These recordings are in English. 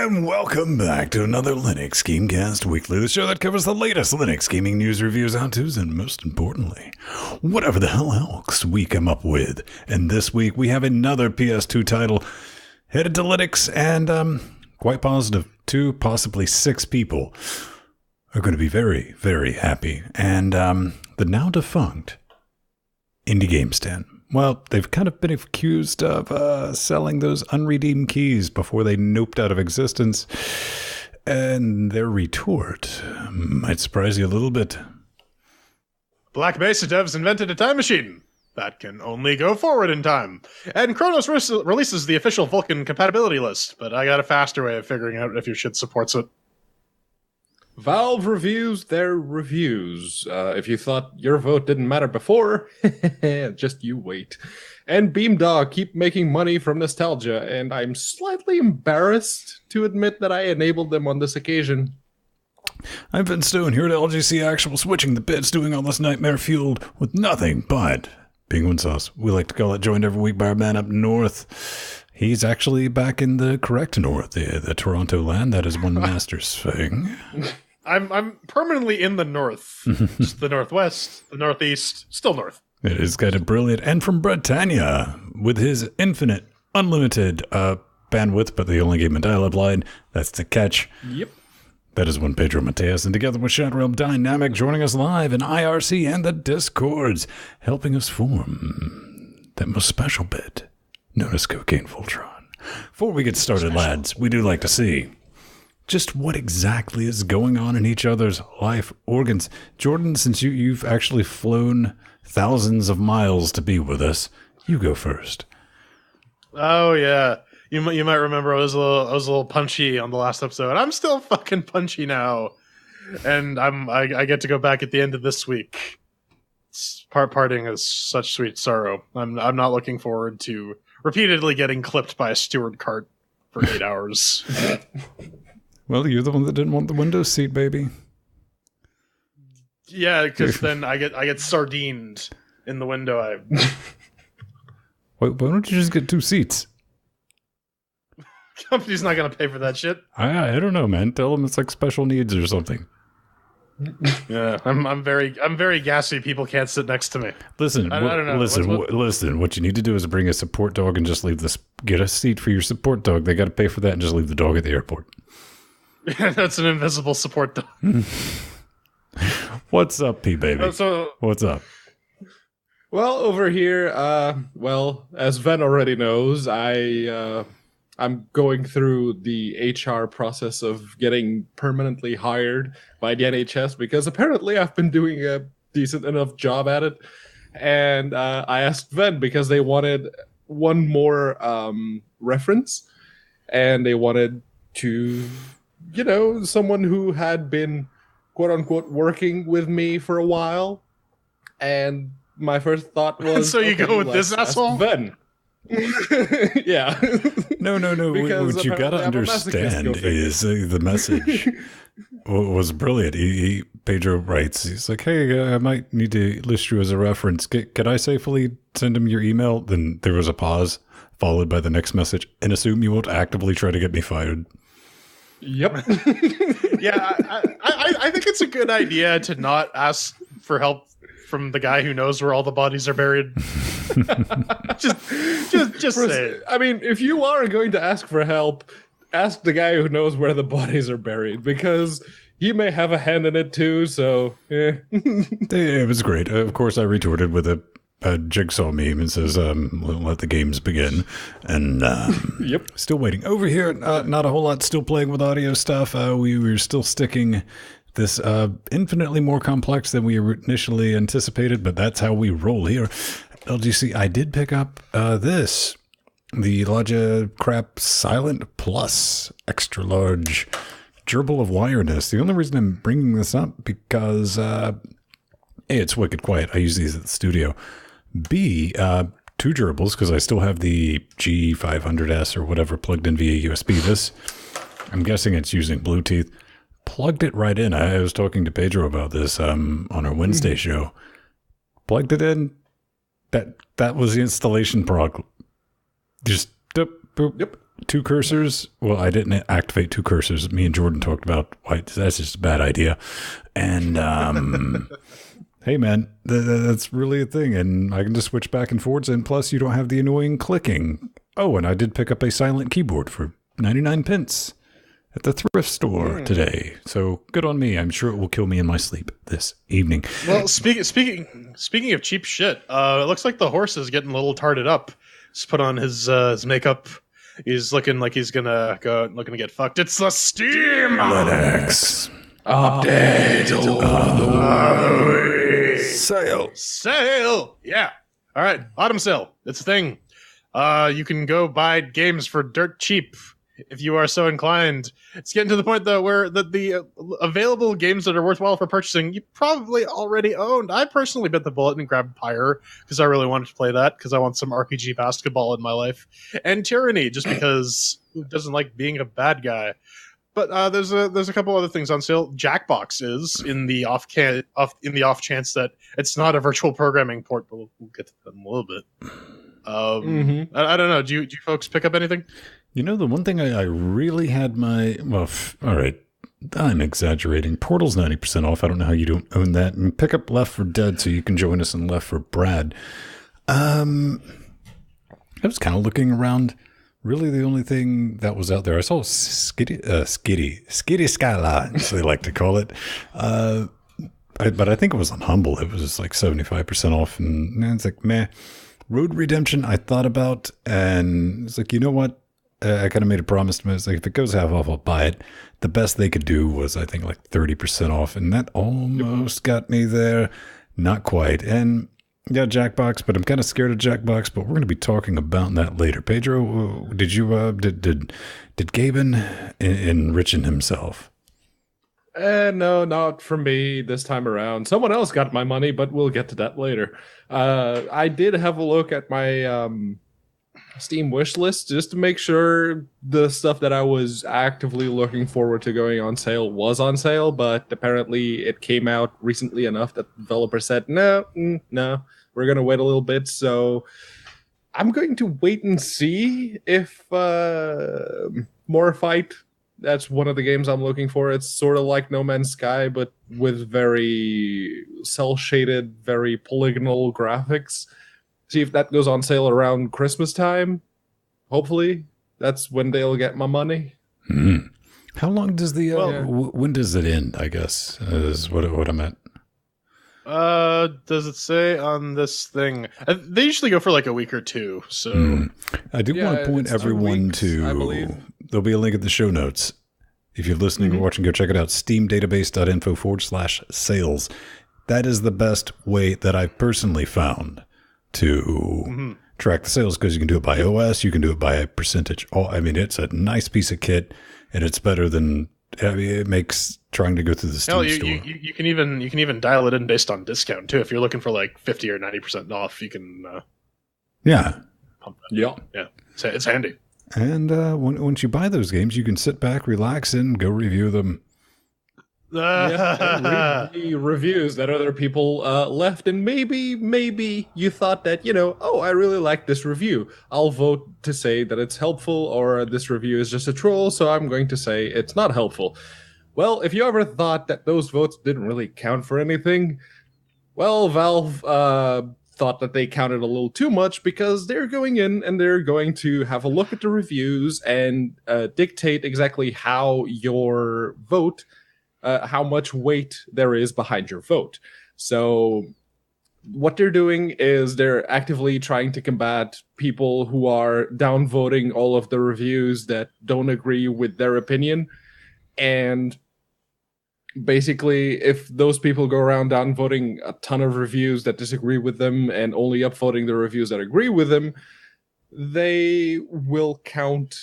And welcome back to another LinuxGameCast Weekly, the show that covers the latest Linux gaming news, reviews, how-tos, and most importantly, whatever the hell else we come up with. And this week we have another PS2 title headed to Linux, and quite positive, 2, possibly 6 people are going to be very, very happy. And the now defunct Indie Game Stand. Well, they've kind of been accused of selling those unredeemed keys before they noped out of existence. And their retort might surprise you a little bit. Black Mesa devs invented a time machine that can only go forward in time. And Kronos releases the official Vulcan compatibility list, but I got a faster way of figuring out if your shit supports it. Valve reviews their reviews. If you thought your vote didn't matter before, just you wait. And Beamdog keep making money from nostalgia, and I'm slightly embarrassed to admit that I enabled them on this occasion. I'm Vince Stone here at LGC Actual, switching the bits, doing all this nightmare fueled with nothing but penguin sauce. We like to call it, joined every week by our man up north. He's actually back in the correct north, the Toronto land. That is one master's thing. I'm permanently in the north. Just the northwest, the northeast, still north. It is kind of brilliant. And from Britannia, with his infinite, unlimited bandwidth, but the only game in dial-up line, that's the catch. Yep. That is one Pedro Mateus, and together with Shadrealm Dynamic, joining us live in IRC and the Discords, helping us form that most special bit known as Cocaine Voltron. Before we get started, lads, we do like to see just what exactly is going on in each other's life organs. Jordan, since you've actually flown thousands of miles to be with us, you go first. Oh yeah, you might remember I was a little punchy on the last episode. I'm still fucking punchy now, and I get to go back at the end of this week. Parting is such sweet sorrow. I'm not looking forward to repeatedly getting clipped by a steward cart for 8 hours. Well, you're the one that didn't want the window seat, baby. Yeah, because then I get sardined in the window. Why don't you just get 2 seats? Company's not gonna pay for that shit. I don't know, man. Tell them it's like special needs or something. Yeah, I'm very gassy. People can't sit next to me. Listen, I don't know. Listen. What you need to do is bring a support dog and just leave this. Get a seat for your support dog. They got to pay for that, and just leave the dog at the airport. That's an invisible support dog. What's up, P baby? What's up? Well, over here, as Ven already knows, I'm going through the HR process of getting permanently hired by the NHS because apparently I've been doing a decent enough job at it. And I asked Ven because they wanted one more reference, and they wanted to, someone who had been, quote unquote, working with me for a while. And my first thought was, so you go with this asshole? Ven. Yeah. No. What you gotta understand is the message was brilliant. Pedro writes, he's like, hey, I might need to list you as a reference. Can I safely send him your email? Then there was a pause, followed by the next message, and assume you won't actively try to get me fired. Yep. Yeah, I think it's a good idea to not ask for help from the guy who knows where all the bodies are buried. just say it. I mean, if you are going to ask for help, ask the guy who knows where the bodies are buried, because he may have a hand in it too, so It was great. Of course, I retorted with a jigsaw meme and says, let the games begin. And yep. Still waiting. Over here, not a whole lot, still playing with audio stuff. We were still sticking this infinitely more complex than we initially anticipated, but that's how we roll here. LGC, I did pick up the Logia Crap Silent Plus extra large gerbil of wireness. The only reason I'm bringing this up because A, it's wicked quiet. I use these at the studio. B, 2 gerbils because I still have the G500S or whatever plugged in via USB. This, I'm guessing it's using Bluetooth. Plugged it right in. I was talking to Pedro about this on our Wednesday show. Plugged it in. That was the installation prog. Just boop, boop. Yep. two cursors. Well, I didn't activate two cursors. Me and Jordan talked about why that's just a bad idea. And hey, man, that's really a thing. And I can just switch back and forwards. And plus, you don't have the annoying clicking. Oh, and I did pick up a silent keyboard for 99 pence at the thrift store today. So good on me. I'm sure it will kill me in my sleep this evening. Well, speaking of cheap shit, it looks like the horse is getting a little tarted up. He's put on his makeup. He's looking like he's looking to get fucked. It's the Steam Linux Update. Sale. Yeah. All right. Autumn sale. It's a thing. You can go buy games for dirt cheap if you are so inclined. It's getting to the point though where the available games that are worthwhile for purchasing you probably already owned. I personally bit the bullet and grabbed Pyre because I really wanted to play that because I want some RPG basketball in my life, and Tyranny just because who doesn't like being a bad guy. But there's a couple other things on sale. Jackbox is in the off chance that it's not a virtual programming port, but we'll get to that in a little bit. I don't know. Do you folks pick up anything? You know, the one thing I really had all right, I'm exaggerating. Portal's 90% off. I don't know how you don't own that. And pick up Left 4 Dead so you can join us in Left 4 Brad. I was kind of looking around. Really, the only thing that was out there, I saw Skitty Skylines, they like to call it. But I think it was on Humble. It was like 75% off. And it's like, meh. Road Redemption, I thought about. And it's like, you know what? I kind of made a promise to myself. Like, if it goes half off, I'll buy it. The best they could do was, I think, like 30% off. And that almost got me there. Not quite. And yeah, Jackbox, but I'm kind of scared of Jackbox, but we're going to be talking about that later. Pedro, did you, did Gaben enrichen himself? No, not for me this time around. Someone else got my money, but we'll get to that later. I did have a look at my Steam wish list just to make sure the stuff that I was actively looking forward to going on sale was on sale, but apparently it came out recently enough that the developer said, no, we're going to wait a little bit. So I'm going to wait and see if Morphight, that's one of the games I'm looking for. It's sort of like No Man's Sky, but with very cel-shaded, very polygonal graphics. See if that goes on sale around Christmas time. Hopefully, that's when they'll get my money. How long does the when does it end? I guess is what I'm at. Does it say on this thing? They usually go for like a week or two. So I do want to point everyone to. I believe there'll be a link in the show notes. If you're listening or watching, go check it out. steamdatabase.info/sales. That is the best way that I've personally found to track the sales, because you can do it by OS, you can do it by a percentage. I mean, it's a nice piece of kit, and it's better than it makes trying to go through the Steam store. You can even dial it in based on discount too. If you're looking for like 50 or 90% off, you can pump that. Yeah, it's handy. And once you buy those games, you can sit back, relax, and go review them. And read the reviews that other people left, and maybe you thought that, I really like this review. I'll vote to say that it's helpful, or this review is just a troll, so I'm going to say it's not helpful. Well, if you ever thought that those votes didn't really count for anything, well, Valve thought that they counted a little too much, because they're going in and they're going to have a look at the reviews and dictate exactly how your vote, how much weight there is behind your vote. So what they're doing is they're actively trying to combat people who are downvoting all of the reviews that don't agree with their opinion. And basically, if those people go around downvoting a ton of reviews that disagree with them and only upvoting the reviews that agree with them, they will count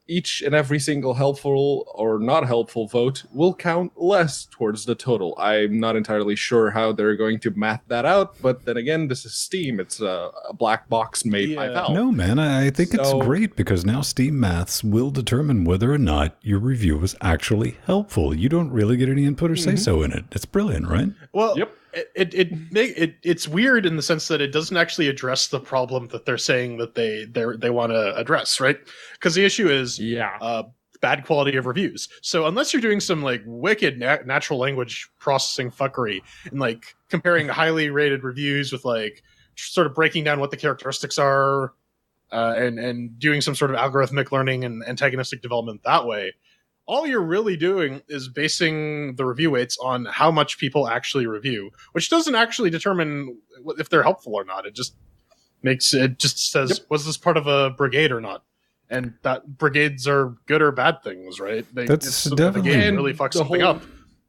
each and every single helpful or not helpful vote will count less towards the total. I'm not entirely sure how they're going to math that out, but then again, this is Steam. It's a black box made by Valve. No, man, I think it's great, because now Steam maths will determine whether or not your review was actually helpful. You don't really get any input or say so in it. It's brilliant, right? Well, It's weird in the sense that it doesn't actually address the problem that they're saying that they want to address, right? Because the issue is bad quality of reviews. So unless you're doing some like wicked natural language processing fuckery and like comparing highly rated reviews with like sort of breaking down what the characteristics are, and doing some sort of algorithmic learning and antagonistic development that way, all you're really doing is basing the review weights on how much people actually review, which doesn't actually determine if they're helpful or not. It just says, was this part of a brigade or not? And that brigades are good or bad things, right? That's definitely, the game really fucks something up.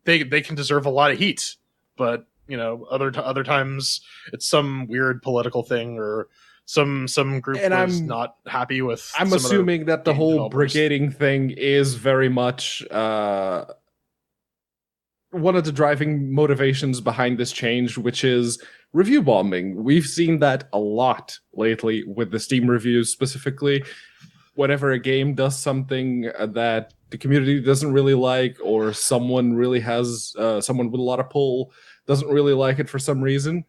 They can deserve a lot of heat, but other times it's some weird political thing or some group was not happy with. I'm assuming that the whole brigading thing is very much one of the driving motivations behind this change, which is review bombing. We've seen that a lot lately with the Steam reviews specifically. Whenever a game does something that the community doesn't really like, or someone really has someone with a lot of pull doesn't really like it for some reason,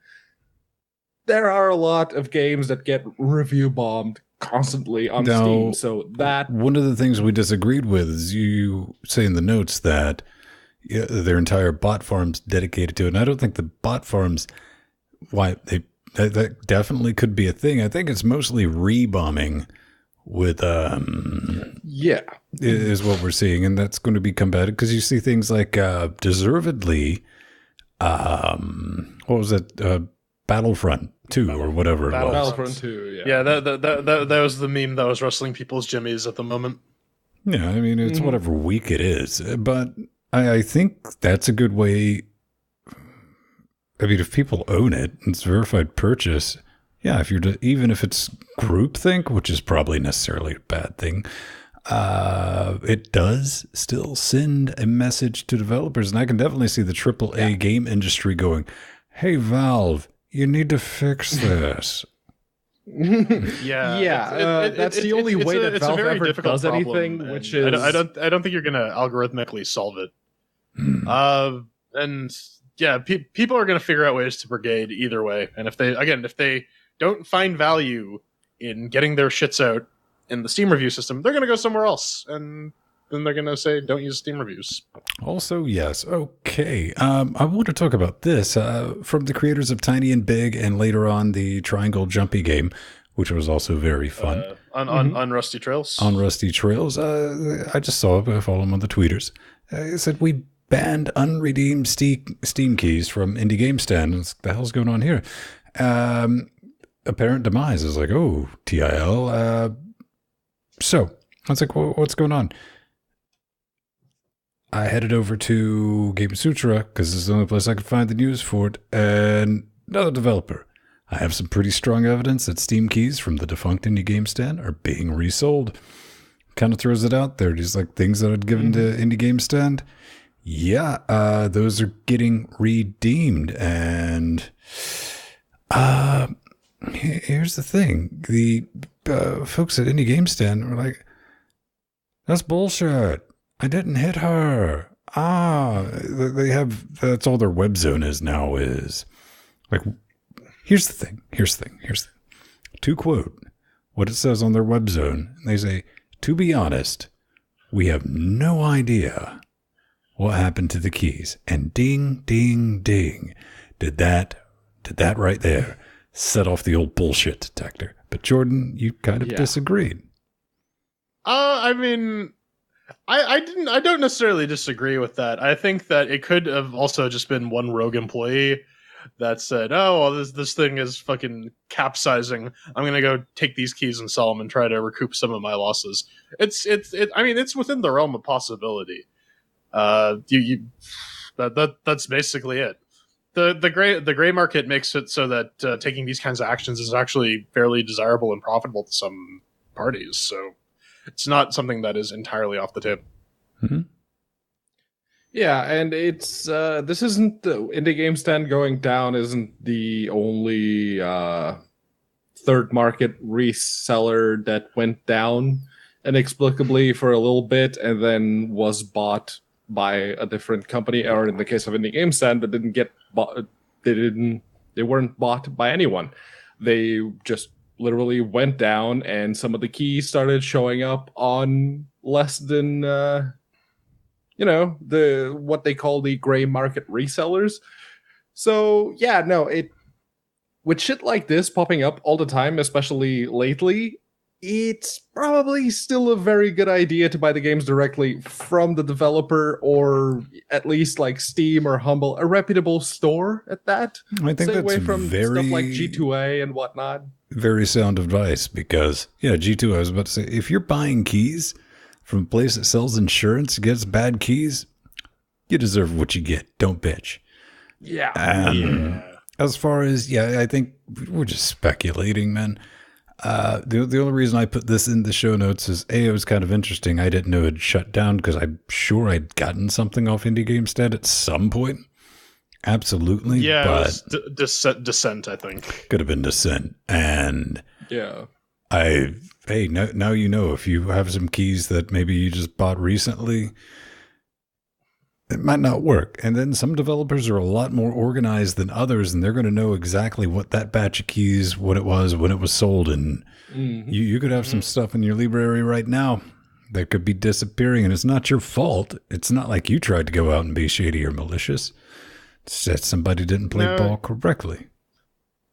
there are a lot of games that get review bombed constantly on Steam. So that one of the things we disagreed with is you say in the notes that their entire bot farm's dedicated to it. And I don't think the bot farms, that definitely could be a thing. I think it's mostly rebombing with is what we're seeing, and that's going to be combated because you see things like deservedly what was it, Battlefront 2 or whatever it was. Battlefront 2, yeah. That was the meme that was rustling people's jimmies at the moment. Yeah, I mean, it's whatever week it is, but I think that's a good way. I mean, if people own it, it's verified purchase. Yeah, even if it's groupthink, which is probably necessarily a bad thing, it does still send a message to developers, and I can definitely see the AAA game industry going, "Hey, Valve, you need to fix this." That's the only way that Valve ever does anything, which is I don't think you're going to algorithmically solve it. And yeah, people are going to figure out ways to brigade either way, and if they don't find value in getting their shits out in the Steam review system, they're going to go somewhere else, and then they're going to say, don't use Steam reviews. Also, yes. Okay. I want to talk about this from the creators of Tiny and Big and later on the Triangle Jumpy game, which was also very fun. On Rusty Trails? On Rusty Trails. I just saw it. I follow them on the tweeters. It said, we banned unredeemed Steam keys from Indie Game Stand. What the hell's going on here? Apparent demise is like, oh, TIL. So I was like, well, what's going on? I headed over to Game Sutra because it's the only place I could find the news for it. And another developer. I have some pretty strong evidence that Steam keys from the defunct Indie Game Stand are being resold. Kind of throws it out there. Just like things that I'd given to Indie Game Stand. Yeah, those are getting redeemed. And here's the thing. The folks at Indie Game Stand were like, that's bullshit. I didn't hit her. They have, that's all their web zone is now is. Like, here's the thing. To quote what it says on their web zone, they say, to be honest, we have no idea what happened to the keys. And ding, ding, ding. Did that right there set off the old bullshit detector. But Jordan, you kind of disagreed. I mean, I don't necessarily disagree with that. I think that it could have also just been one rogue employee that said, "Oh, well, this thing is fucking capsizing. I'm gonna go take these keys and sell them and try to recoup some of my losses." I mean, it's within the realm of possibility. That's basically it. The gray market makes it so that taking these kinds of actions is actually fairly desirable and profitable to some parties. So it's not something that is entirely off the table. Mm-hmm. Yeah, and it's this isn't the Indie Game Stand going down isn't the only third market reseller that went down inexplicably for a little bit and then was bought by a different company, or in the case of Indie Game Stand, that didn't get bought, They weren't bought by anyone. They just literally went down, and some of the keys started showing up on less than the what they call the gray market resellers. So yeah, no, with shit like this popping up all the time, especially lately, it's probably still a very good idea to buy the games directly from the developer, or at least like Steam or Humble, a reputable store at that. I think Stay that's away from very, stuff like G2A and whatnot. very sound advice, because, yeah, G2, I was about to say, if you're buying keys from a place that sells insurance against bad keys, you deserve what you get. Don't bitch. Yeah. As far as, I think we're just speculating, man. The only reason I put this in the show notes is, it was kind of interesting. I didn't know it shut down, because I'm sure I'd gotten something off Indie GameStat at some point. Absolutely. Yeah, but it was Descent, I think. could have been Descent. And Yeah. now you know, if you have some keys that maybe you just bought recently, it might not work. And then some developers are a lot more organized than others, and they're going to know exactly what that batch of keys, what it was, when it was sold. And you could have some stuff in your library right now that could be disappearing, and it's not your fault. It's not like you tried to go out and be shady or malicious. It's that somebody didn't play ball correctly.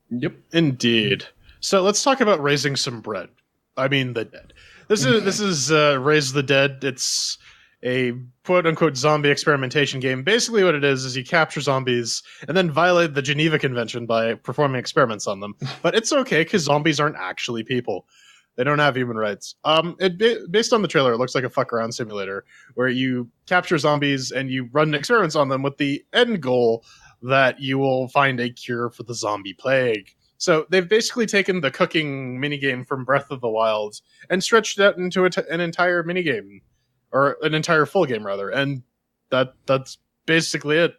Yep. Indeed. So let's talk about raising some bread. I mean, the dead. This is Raise the Dead. It's a quote-unquote zombie experimentation game. Basically what it is you capture zombies and then violate the Geneva Convention by performing experiments on them. But it's okay, because zombies aren't actually people. They don't have human rights. Based on the trailer, it looks like a fuck-around simulator where you capture zombies and you run experiments on them with the end goal that you will find a cure for the zombie plague. So they've basically taken the cooking minigame from Breath of the Wild and stretched it into an entire minigame. Or an entire full game, rather, and that's basically it.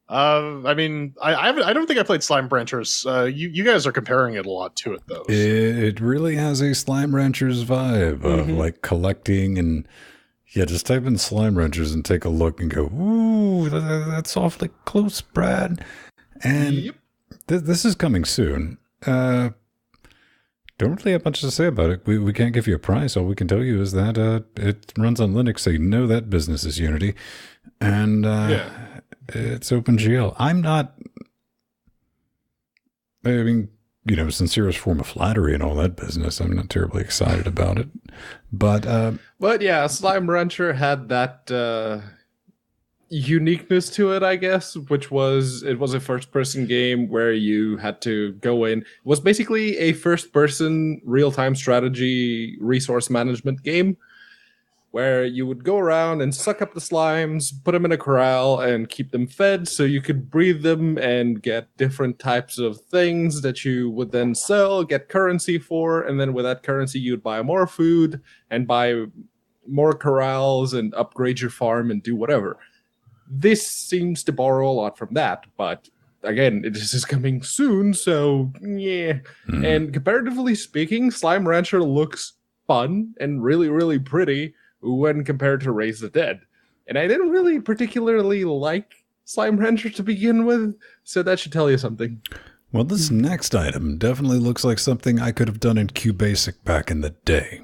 I mean, I don't think I played Slime Ranchers. You guys are comparing it a lot to it, though. It really has a Slime Ranchers vibe of like collecting, and just type in Slime Ranchers and take a look and go, ooh, that's awfully close, Brad. And this is coming soon. Don't really have much to say about it. We can't give you a price. All we can tell you is that it runs on Linux, so you know that business is Unity. And it's OpenGL. I'm not... I mean, sincerest form of flattery and all that business. I'm not terribly excited about it. But yeah, Slime Rancher had that uniqueness to it, I guess, which was it was a first-person game where you had to go in. It was basically a first-person real-time strategy resource management game where you would go around and suck up the slimes, put them in a corral, and keep them fed so you could breed them and get different types of things that you would then sell, get currency for, and then with that currency you'd buy more food and buy more corrals and upgrade your farm and do whatever. This seems to borrow a lot from that, but again, this is coming soon, so yeah. And comparatively speaking, Slime Rancher looks fun and really, really pretty when compared to Raise the Dead. And I didn't really particularly like Slime Rancher to begin with, so that should tell you something. Well, this next item definitely looks like something I could have done in QBasic back in the day.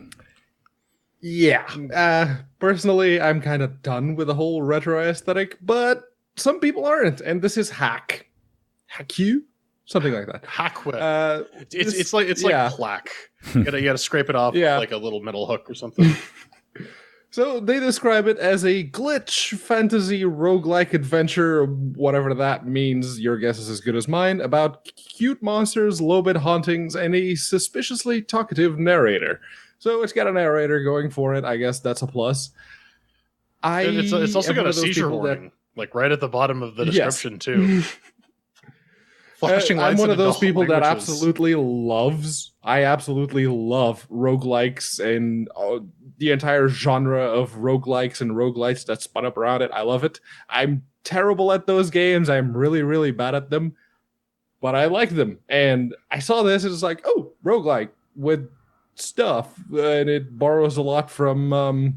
Yeah. Personally, I'm kind of done with the whole retro aesthetic, but some people aren't, and this is Hack. Hack you? Something like that. Hackwit. It's like plaque. You gotta scrape it off with like a little metal hook or something. So they describe it as a glitch fantasy roguelike adventure, whatever that means. Your guess is as good as mine, about cute monsters, low-bit hauntings, and a suspiciously talkative narrator. So it's got a narrator going for it. I guess that's a plus. It's also got a seizure warning, like right at the bottom of the description too. Flashing lights. I'm one of those people that absolutely loves roguelikes and the entire genre of roguelikes and roguelites that spun up around it. I love it. I'm terrible at those games. I'm really, really bad at them, but I like them. And I saw this and it's like, oh, roguelike with stuff, and it borrows a lot from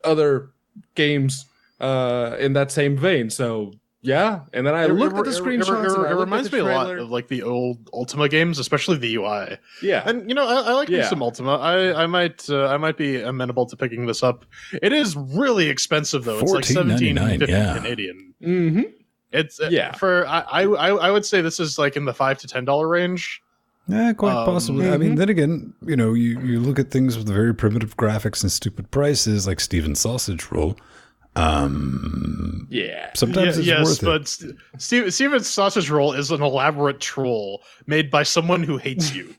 other games in that same vein. So Yeah, and then I looked at the screenshots. It reminds me a lot of like the old Ultima games, especially the UI. Yeah, and I like me some Ultima. I might be amenable to picking this up. It is really expensive though. It's like $17.50 Canadian. Mm-hmm. It's for I would say this is like in the $5 to $10 range. Yeah, quite possibly. I mean, then again, you look at things with very primitive graphics and stupid prices, like Steven's Sausage Roll. Sometimes it's worth it. But Steven's Sausage Roll is an elaborate troll made by someone who hates you.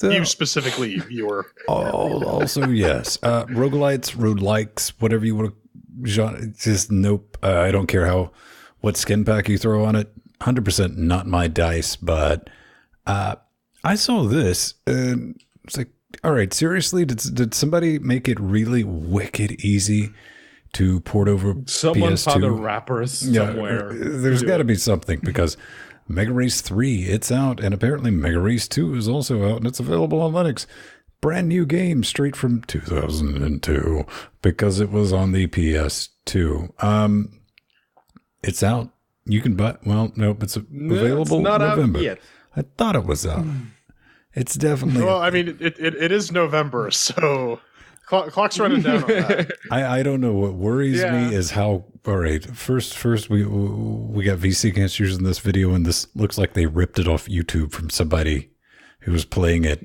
You specifically, viewer. Also, yes. Roguelites, roguelikes, whatever you want to genre, just nope. I don't care what skin pack you throw on it. 100% not my dice, but I saw this and it's like, all right, seriously, did somebody make it really wicked easy to port over Someone PS2? found the wrappers somewhere. There's got to be something, because Megarace 3, it's out, and apparently Megarace 2 is also out, and it's available on Linux. Brand new game, straight from 2002, because it was on the PS2. It's out. You can buy. Well, nope, it's available not November. Out yet. I thought it was out. It's definitely. Well, I mean, it is November, so clock's running down on that. I don't know. What worries me is how. All right, first we got VC cancers in this video, and this looks like they ripped it off YouTube from somebody who was playing it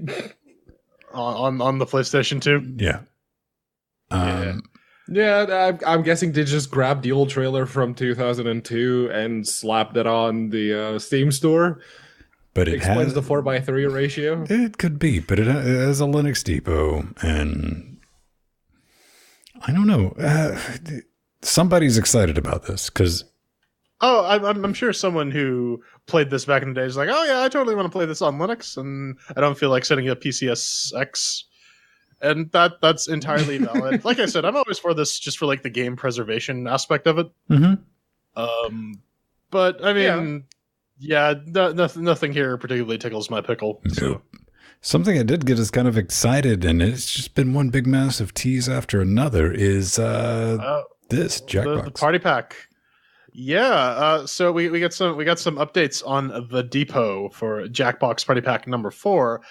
on the PlayStation 2. Yeah. I'm guessing they just grabbed the old trailer from 2002 and slapped it on the Steam store. But it explains has the 4:3 ratio. It could be, but it has a Linux depot, and I don't know. Somebody's excited about this because. Oh, I'm sure someone who played this back in the day is like, oh yeah, I totally want to play this on Linux, and I don't feel like setting up PCSX. And that's entirely valid. Like I said, I'm always for this just for like the game preservation aspect of it. Mm-hmm. But I mean, nothing here particularly tickles my pickle. So. Nope. Something I did get us kind of excited, and it's just been one big massive tease after another, is this Jackbox. The party pack. Yeah, so we got some updates on the depot for Jackbox Party Pack number 4.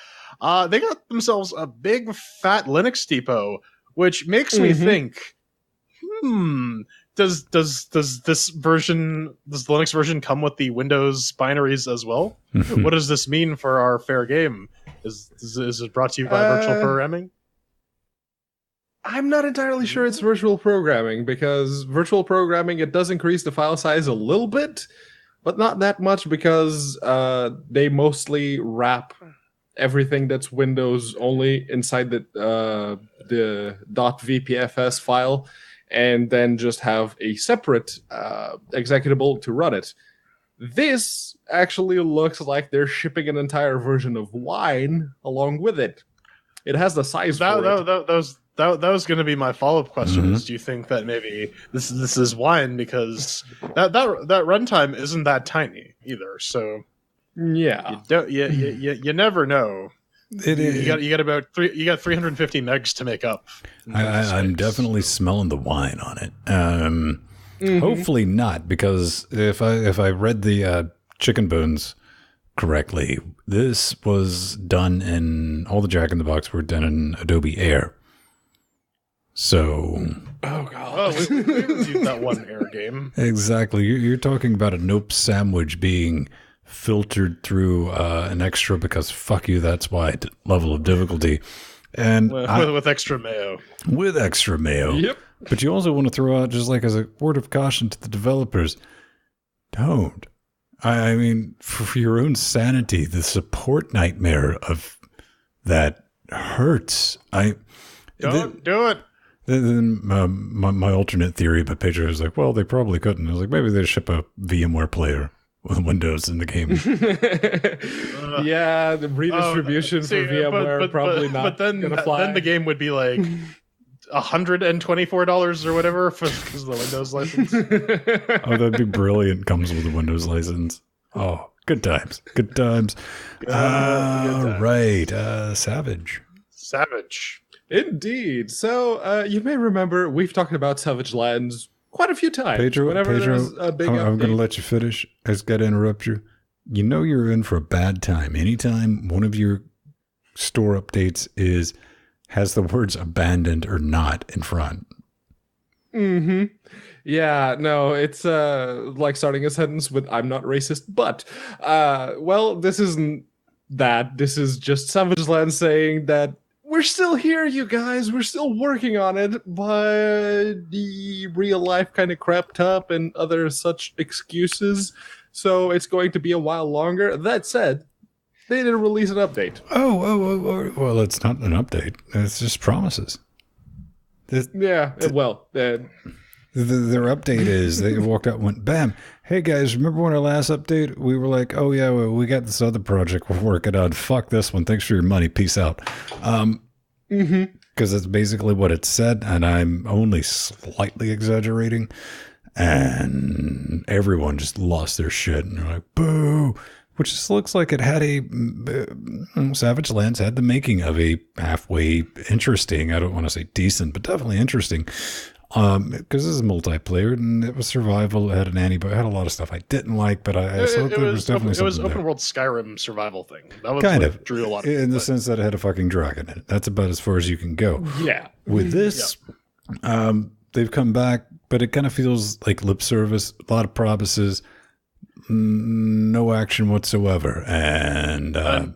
They got themselves a big fat Linux depot, which makes me think, does the Linux version come with the Windows binaries as well? What does this mean for our fair game? Is it brought to you by virtual programming? I'm not entirely sure it's virtual programming, because virtual programming, it does increase the file size a little bit, but not that much, because they mostly wrap everything that's Windows only inside the .vpfs file, and then just have a separate executable to run it. This actually looks like they're shipping an entire version of Wine along with it. It has the size for it. That was going to be my follow-up question. Is, do you think that maybe this is Wine, because that runtime isn't that tiny either? So yeah, you never know. You got 350 megs to make up. I'm definitely smelling the wine on it. Hopefully not, because if I read the chicken bones correctly, this was done in all the Jack in the Box were done in Adobe Air. So, oh god, we reviewed that one Air game. Exactly. You're talking about a nope sandwich being filtered through an extra because fuck you, that's why level of difficulty, and with extra mayo. With extra mayo. Yep. But you also want to throw out, just like as a word of caution to the developers, don't. I mean, for your own sanity, the support nightmare of that hurts. Don't do it. Then my alternate theory, but Pedro was like, well, they probably couldn't. I was like, maybe they ship a VMware player with Windows in the game. Yeah, the redistribution for VMware probably not. But then the game would be like $124 or whatever because of the Windows license. Oh, that'd be brilliant. Comes with a Windows license. Oh, good times. Good times. Right. Savage. Savage. Indeed. So you may remember we've talked about Savage Lands quite a few times. Pedro, Whenever there's a big I'm going to update. let you finish. I just got to interrupt you. You know you're in for a bad time. Anytime one of your store updates has the words abandoned or not in front. Mm-hmm. Yeah, no, it's like starting a sentence with "I'm not racist," but well, this isn't that. This is just Savage Land saying that we're still here, you guys. We're still working on it, but the real life kind of crept up and other such excuses. So it's going to be a while longer. That said, they didn't release an update. Oh, well, it's not an update. It's just promises. Yeah, well, Their update is they walked out and went, bam. Hey, guys, remember when our last update, we were like, oh, yeah, well, we got this other project we're working on. Fuck this one. Thanks for your money. Peace out. Because that's basically what it said, and I'm only slightly exaggerating. And everyone just lost their shit, and they're like, boo. Which just looks like it had Savage Lands had the making of a halfway interesting, I don't want to say decent, but definitely interesting. Because this is multiplayer and it was survival. It had an antibody. It had a lot of stuff I didn't like, but I thought there was definitely something. It was open there. world Skyrim survival thing. That was Kind what of drew a lot in the sense that it had a fucking dragon in it. That's about as far as you can go. yeah. With this, they've come back, but it kind of feels like lip service. A lot of promises, no action whatsoever, and the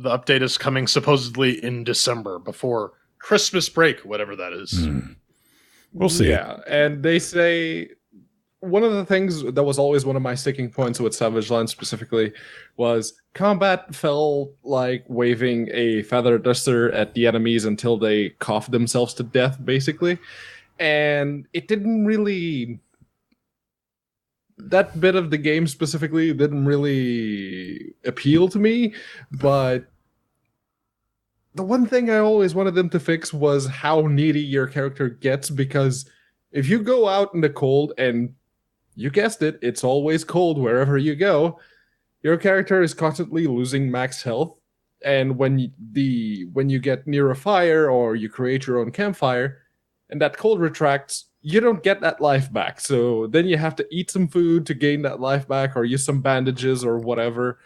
update is coming supposedly in December before Christmas break, whatever that is. We'll see. Yeah, and they say one of the things that was always one of my sticking points with Savage Land specifically was combat felt like waving a feather duster at the enemies until they coughed themselves to death, basically. And it didn't really... That bit of the game specifically didn't really appeal to me, but the one thing I always wanted them to fix was how needy your character gets, because if you go out in the cold, and you guessed it, it's always cold wherever you go, your character is constantly losing max health, and when you get near a fire or you create your own campfire, and that cold retracts, you don't get that life back. So then you have to eat some food to gain that life back, or use some bandages or whatever.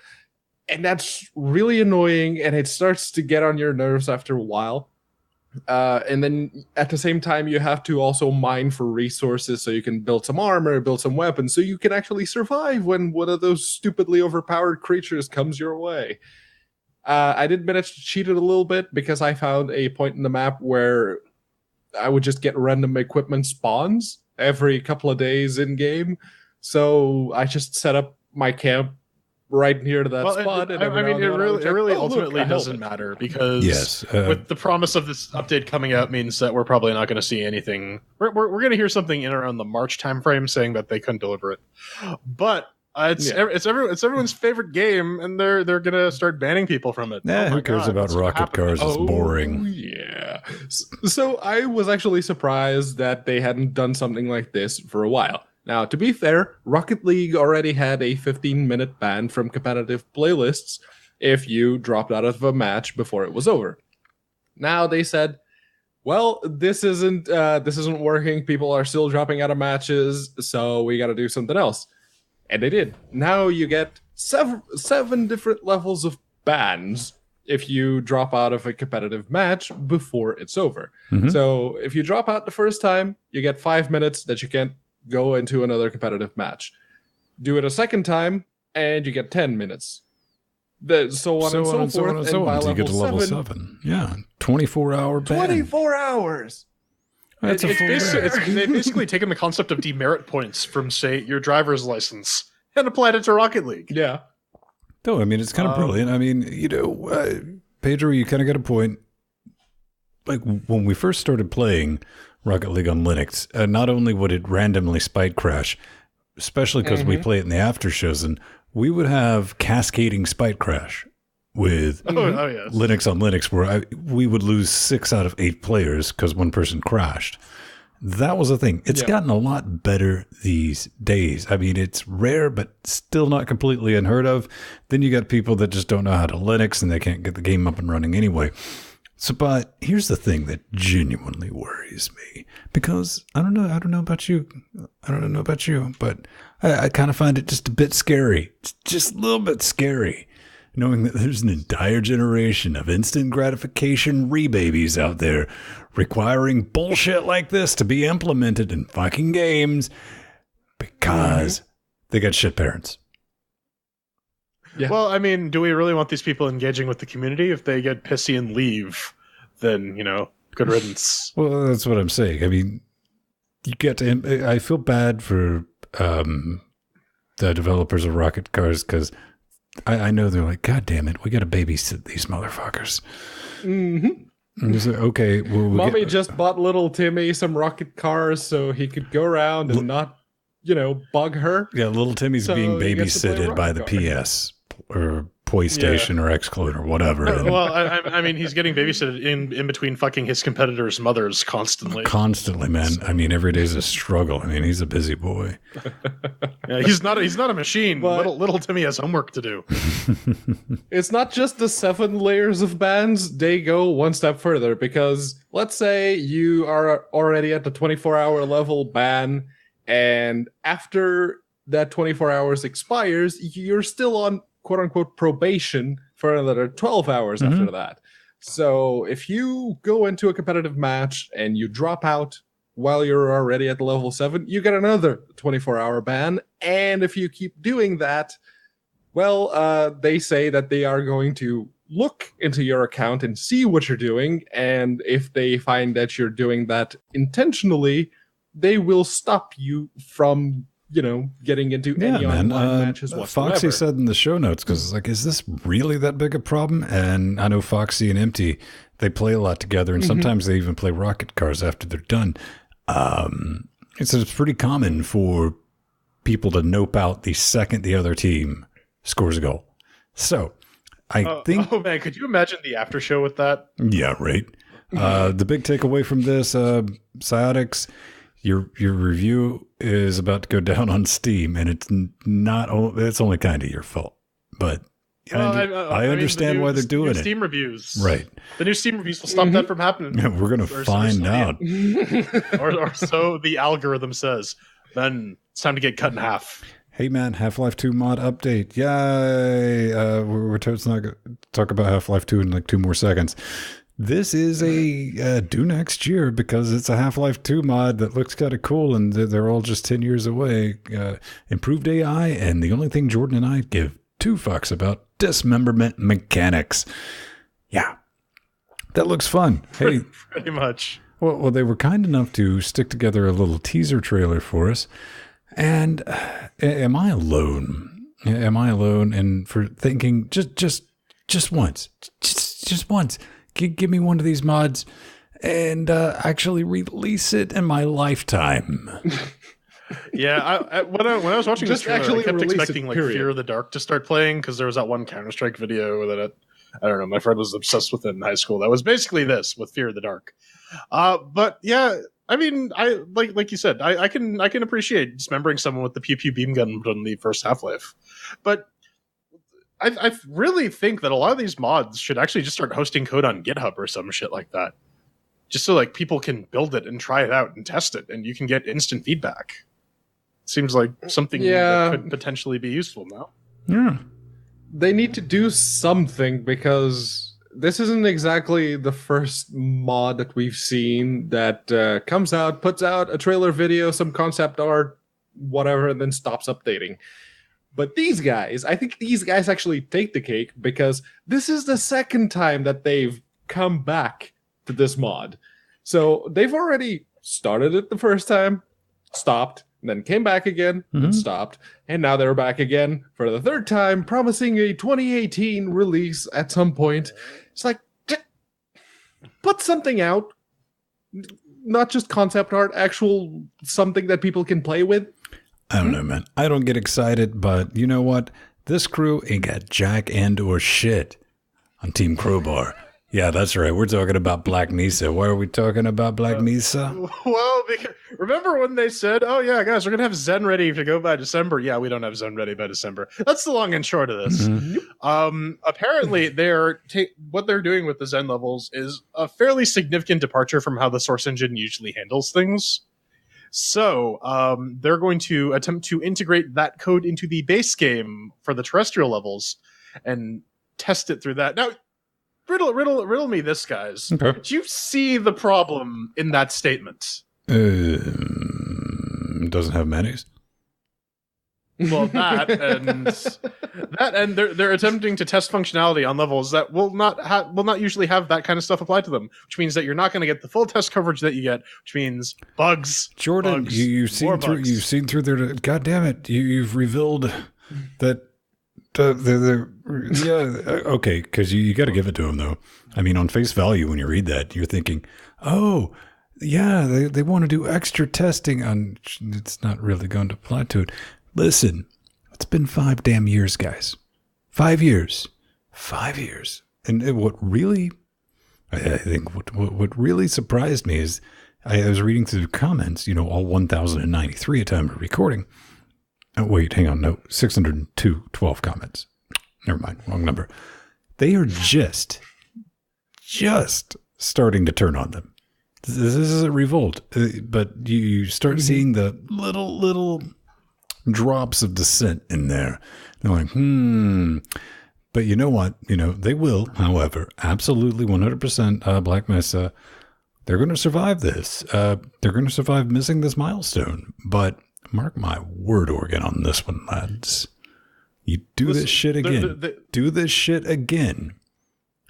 And that's really annoying, and it starts to get on your nerves after a while. And then at the same time, you have to also mine for resources so you can build some armor, build some weapons, so you can actually survive when one of those stupidly overpowered creatures comes your way. I did manage to cheat it a little bit, because I found a point in the map where I would just get random equipment spawns every couple of days in-game. So I just set up my camp right near to that spot. It really ultimately doesn't matter, because with the promise of this update coming out means that we're probably not going to see anything. We're going to hear something in around the March timeframe saying that they couldn't deliver it, but it's everyone's favorite game, and they're going to start banning people from it. Who cares about rocket cars? It's boring. Yeah. So I was actually surprised that they hadn't done something like this for a while. Now, to be fair, Rocket League already had a 15-minute ban from competitive playlists if you dropped out of a match before it was over. Now they said, well, this isn't working. People are still dropping out of matches, so we got to do something else. And they did. Now you get seven different levels of bans if you drop out of a competitive match before it's over. So if you drop out the first time, you get 5 minutes that you can't go into another competitive match. Do it a second time, and you get 10 minutes. So on and so forth. And by you get to level 7. Yeah, 24-hour ban. 24 hours! That's they've basically taken the concept of demerit points from, say, your driver's license and applied it to Rocket League. Yeah. No, I mean, it's kind of brilliant. I mean, Pedro, you kind of got a point. Like, when we first started playing Rocket League on Linux, not only would it randomly spike crash, especially because we play it in the after shows, and we would have cascading spike crash with Linux on Linux, where we would lose 6 out of 8 players because one person crashed. That was a thing. It's gotten a lot better these days. I mean, it's rare, but still not completely unheard of. Then you got people that just don't know how to Linux, and they can't get the game up and running anyway. So, but here's the thing that genuinely worries me, because I don't know about you, but I kind of find it just a bit scary. It's just a little bit scary, knowing that there's an entire generation of instant gratification rebabies out there requiring bullshit like this to be implemented in fucking games because they got shit parents. Yeah. Well, I mean, do we really want these people engaging with the community? If they get pissy and leave, then, good riddance. Well, that's what I'm saying. I mean, you get to... I feel bad for the developers of Rocket Cars, because I know they're like, God damn it, we got to babysit these motherfuckers. Mm-hmm. And like, okay, well, Mommy just bought little Timmy some Rocket Cars so he could go around and not, bug her. Yeah, little Timmy's being babysitted by the PS or PlayStation or XCloud or whatever. Well, I mean, he's getting babysitted in between fucking his competitors' mothers constantly. Constantly, man. I mean, every day's a struggle. I mean, he's a busy boy. Yeah, he's not a machine. But little Timmy has homework to do. It's not just the 7 layers of bans. They go one step further, because let's say you are already at the 24-hour level ban, and after that 24 hours expires, you're still on quote-unquote probation for another 12 hours after that. So if you go into a competitive match and you drop out while you're already at level 7, you get another 24-hour ban. And if you keep doing that, well, they say that they are going to look into your account and see what you're doing. And if they find that you're doing that intentionally, they will stop you from getting into any online matches whatsoever. Foxy said in the show notes, because it's like, is this really that big a problem? And I know Foxy and Empty, they play a lot together, and sometimes they even play Rocket Cars after they're done. It's pretty common for people to nope out the second the other team scores a goal. So I think... Oh, man, could you imagine the after show with that? Yeah, right. The big takeaway from this, Psyotics... Your review is about to go down on Steam, and it's only kind of your fault. But I understand why they're doing it. Steam reviews. Right. The new Steam reviews will stop that from happening. Yeah, we're going to find out. or so the algorithm says. Then it's time to get cut in half. Hey, man, Half-Life 2 mod update. Yay. We're totally not going to talk about Half-Life 2 in like 2 more seconds. This is a due next year, because it's a Half-Life 2 mod that looks kind of cool, and they're all just 10 years away. Improved AI, and the only thing Jordan and I give 2 fucks about, dismemberment mechanics. Yeah, that looks fun. Hey, pretty much. Well, they were kind enough to stick together a little teaser trailer for us, and am I alone? Am I alone? And for thinking just once, just once. Give me one of these mods and actually release it in my lifetime. Yeah, when I was watching this trailer, I kept expecting Fear of the Dark to start playing, because there was that one Counter-Strike video that I don't know, my friend was obsessed with it in high school. That was basically this with Fear of the Dark. But yeah, I mean, I like you said, I can appreciate dismembering someone with the pew pew beam gun on the first Half-Life, but I really think that a lot of these mods should actually just start hosting code on GitHub or some shit like that. Just so people can build it and try it out and test it, and you can get instant feedback. Seems like something that could potentially be useful now. Yeah. They need to do something, because this isn't exactly the first mod that we've seen that comes out, puts out a trailer video, some concept art, whatever, and then stops updating. But these guys, I think these guys actually take the cake, because this is the second time that they've come back to this mod. So they've already started it the first time, stopped, and then came back again and stopped. And now they're back again for the third time, promising a 2018 release at some point. It's like, put something out. Not just concept art, actual something that people can play with. I don't know, man. I don't get excited, but you know what? This crew ain't got jack and or shit on Team Crowbar. Yeah, that's right. We're talking about Black Mesa. Why are we talking about Black Mesa? Well, because, remember when they said, "Oh yeah, guys, we're gonna have Zen ready to go by December"? Yeah, we don't have Zen ready by December. That's the long and short of this. Apparently, what they're doing with the Zen levels is a fairly significant departure from how the Source Engine usually handles things. So they're going to attempt to integrate that code into the base game for the terrestrial levels and test it through that. Now, riddle me this, guys. Okay. Do you see the problem in that statement? Doesn't have mayonnaise. Well, that and they're attempting to test functionality on levels that will not usually have that kind of stuff applied to them, which means that you're not going to get the full test coverage that you get, which means bugs. Jordan, bugs, you've seen through. bugs. You've seen through their. God damn it! You've revealed that. Okay, because you got to give it to them though. I mean, on face value, when you read that, you're thinking, oh. Yeah, they want to do extra testing on. It's not really going to apply to it. Listen, it's been 5 damn years, guys. 5 years. 5 years. And what really, I think what really surprised me is I was reading through the comments, all 1,093 at time of recording. Oh, wait, hang on. No, 12 comments. Never mind. Wrong number. They are just starting to turn on them. This is a revolt, but you start seeing the little drops of dissent in there. They're like, But you know what? They will, however, absolutely 100% Black Mesa. They're going to survive this. They're going to survive missing this milestone. But mark my word, Oregon, on this one, lads. You do this shit again. Do this shit again.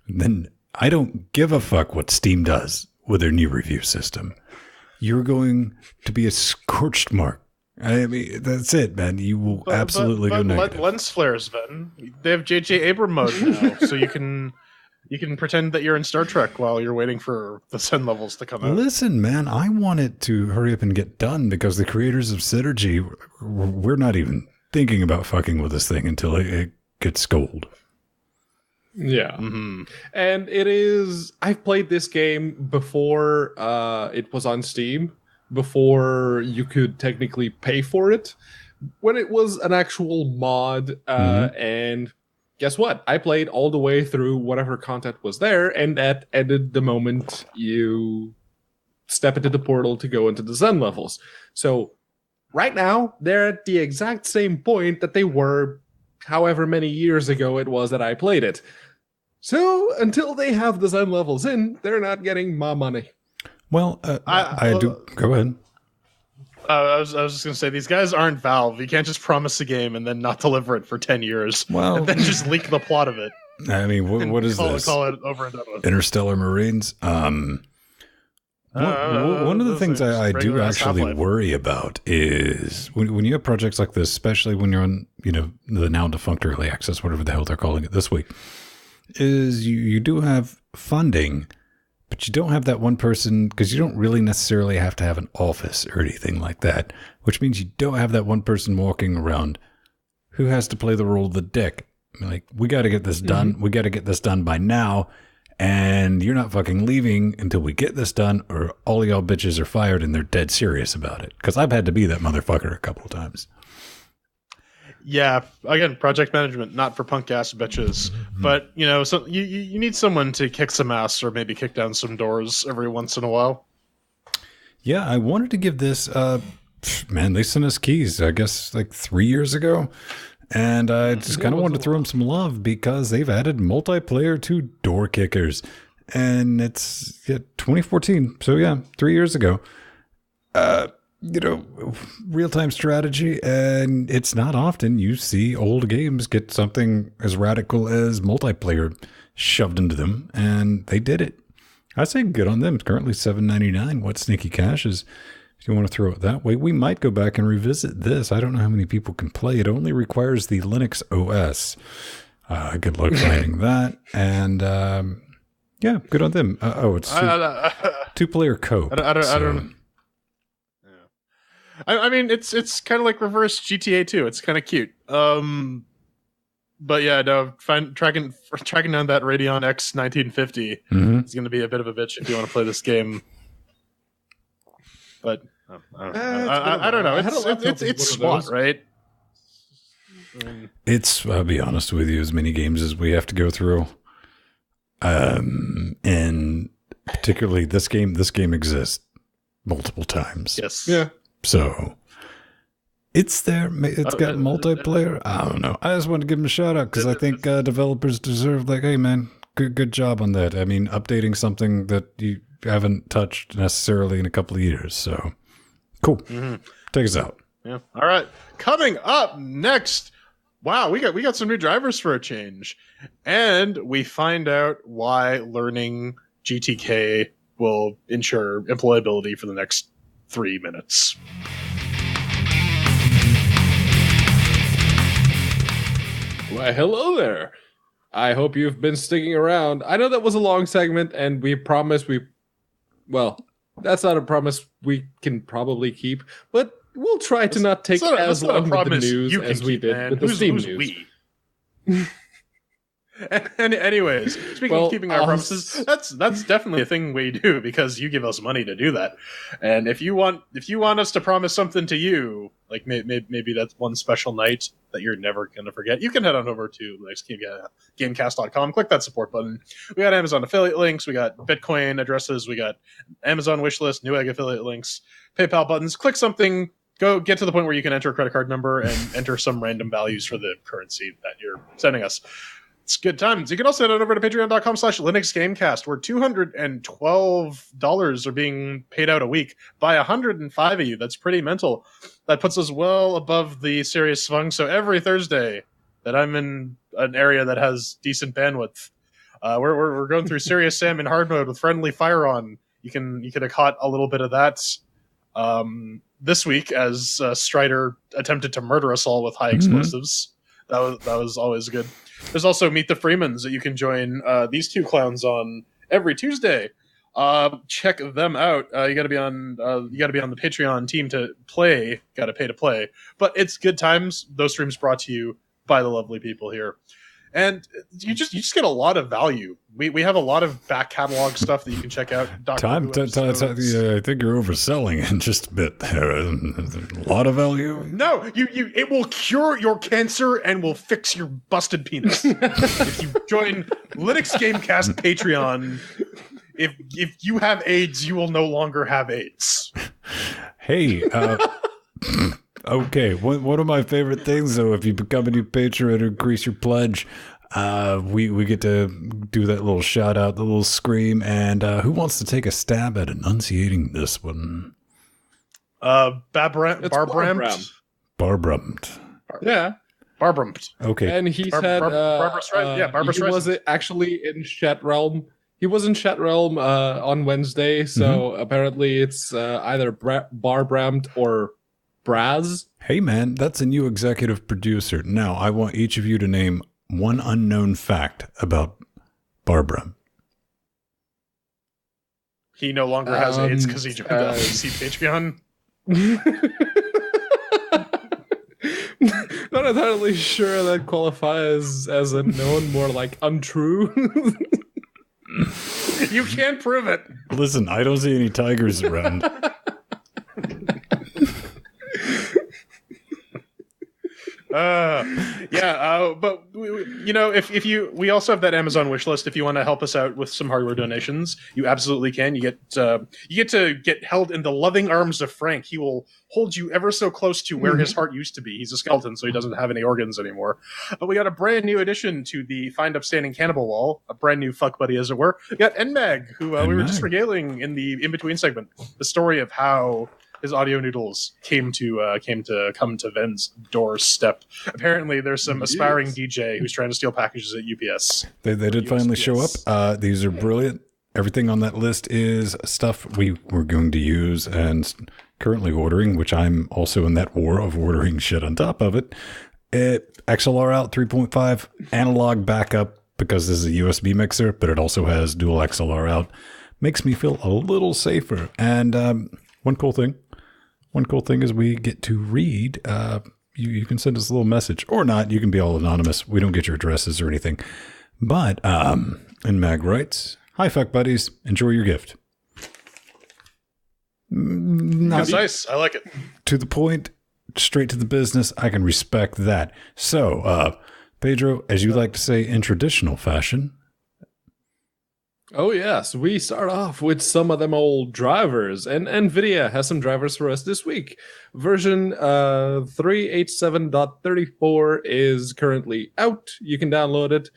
Then I don't give a fuck what Steam does with their new review system. You're going to be a scorched mark. I mean, that's it, man. You will absolutely go negative. Lens flares, Ben. They have J.J. Abram mode now, so you can pretend that you're in Star Trek while you're waiting for the Zen levels to come out. Listen, man, I want it to hurry up and get done because the creators of Synergy, we're not even thinking about fucking with this thing until it gets gold. Yeah. Mm-hmm. And I've played this game before it was on Steam, before you could technically pay for it, when it was an actual mod. And guess what? I played all the way through whatever content was there, and that ended the moment you step into the portal to go into the Zen levels. So right now, they're at the exact same point that they were however many years ago it was that I played it. So until they have the Zen levels in, they're not getting my money. Well, I do. Go ahead. I was just going to say, these guys aren't Valve. You can't just promise a game and then not deliver it for 10 years. Well, and then just leak the plot of it. I mean, what is this? Call it over and done with. Interstellar Marines? One of the things I do actually worry about is when you have projects like this, especially when you're on, the now defunct early access, whatever the hell they're calling it this week, is you do have funding, but you don't have that one person, because you don't really necessarily have to have an office or anything like that, which means you don't have that one person walking around who has to play the role of the dick. Like, we got to get this done. We got to get this done by now. And you're not fucking leaving until we get this done, or all y'all bitches are fired, and they're dead serious about it. Because I've had to be that motherfucker a couple of times. Yeah, again, project management, not for punk ass bitches. But, so you need someone to kick some ass or maybe kick down some doors every once in a while. Yeah, I wanted to give this, man, they sent us keys, I guess, like 3 years ago. And I just kind of wanted to throw them some love because they've added multiplayer to Door Kickers. And it's 2014. So yeah, 3 years ago. Real-time strategy, and it's not often you see old games get something as radical as multiplayer shoved into them, and they did it. I say good on them. It's currently $7.99. What sneaky cash is? If you want to throw it that way, we might go back and revisit this. I don't know how many people can play. It only requires the Linux OS. Good luck finding that. And yeah, good on them. It's two-player co-op. I mean, it's kind of like reverse GTA 2. It's kind of cute. But yeah, no, tracking down that Radeon X 1950 is going to be a bit of a bitch if you want to play this game. But I don't know. It's SWAT, right? I'll be honest with you, as many games as we have to go through. And particularly this game exists multiple times. Yes. Yeah. So it's there. It's got multiplayer. I don't know. I just want to give them a shout out because I think developers deserve, like, hey man, good job on that. I mean, updating something that you haven't touched necessarily in a couple of years. So cool. Take us out. Yeah. All right. Coming up next. Wow, we got some new drivers for a change. And we find out why learning GTK will ensure employability for the next 3 minutes. Why, hello there. I hope you've been sticking around. I know that was a long segment, and we promised well, that's not a promise we can probably keep, but we'll try to not take as long with the news as we did with the Steam news. And anyways, speaking of keeping our promises, that's definitely a thing we do because you give us money to do that. And if you want us to promise something to you, like maybe that's one special night that you're never going to forget, you can head on over to LinuxGameCast.com, click that support button. We got Amazon affiliate links, we got Bitcoin addresses, we got Amazon wishlist, Newegg affiliate links, PayPal buttons. Click something. Go get to the point where you can enter a credit card number and enter some random values for the currency that you're sending us. It's good times. You can also head on over to patreon.com/LinuxGameCast, where $212 are being paid out a week by 105 of you. That's pretty mental. That puts us well above the serious swung. So every Thursday that I'm in an area that has decent bandwidth, we're going through Serious Sam in hard mode with friendly fire on. You could have caught a little bit of that this week as Strider attempted to murder us all with high explosives. That was always good. There's also Meet the Freemans that you can join these two clowns on every Tuesday. Check them out. You got to be on the Patreon team to play. Got to pay to play, but it's good times. Those streams brought to you by the lovely people here, and you just get a lot of value. We have a lot of back catalog stuff that you can check out. I think you're overselling in just a bit there. A lot of value. No, it will cure your cancer and will fix your busted penis. If you join Linux Gamecast Patreon, if you have AIDS, you will no longer have AIDS. Hey, okay. One of my favorite things, though, if you become a new patron and increase your pledge, we get to do that little shout out, the little scream, and who wants to take a stab at enunciating this one? Barbrampt. Yeah. Barbrampt. Okay. And he said Barbara Streisand. Yeah, Barbara Streisand. He was actually in Chat Realm. He was in Chat Realm on Wednesday, so apparently it's either Barbrampt or Braz. Hey man, that's a new executive producer. Now I want each of you to name one unknown fact about Barbara. He no longer has AIDS because he joined the LCC Patreon. Not entirely sure that qualifies as a known, more like untrue. You can't prove it. Listen, I don't see any tigers around. But we also have that Amazon wish list. If you want to help us out with some hardware donations, you absolutely can. You get to get held in the loving arms of Frank. He will hold you ever so close to where his heart used to be. He's a skeleton, so he doesn't have any organs anymore. But we got a brand new addition to the Find Upstanding Cannibal wall, a brand new fuck buddy, as it were. We got Nmag, who we were just regaling in the in-between segment, the story of how his audio noodles came to come to Ven's doorstep. Apparently, there's some aspiring DJ who's trying to steal packages at UPS. They did finally show up. These are brilliant. Everything on that list is stuff we were going to use and currently ordering, which I'm also in that war of ordering shit on top of it. XLR out 3.5, analog backup because this is a USB mixer, but it also has dual XLR out. Makes me feel a little safer. And one cool thing is we get to read you can send us a little message or not. You can be all anonymous. We don't get your addresses or anything. But, and Mag writes, "Hi, fuck buddies. Enjoy your gift." Concise. I like it. To the point, straight to the business. I can respect that. So, Pedro, as you like to say in traditional fashion. Oh, yes. We start off with some of them old drivers, and Nvidia has some drivers for us this week. Version 387.34 is currently out. You can download it.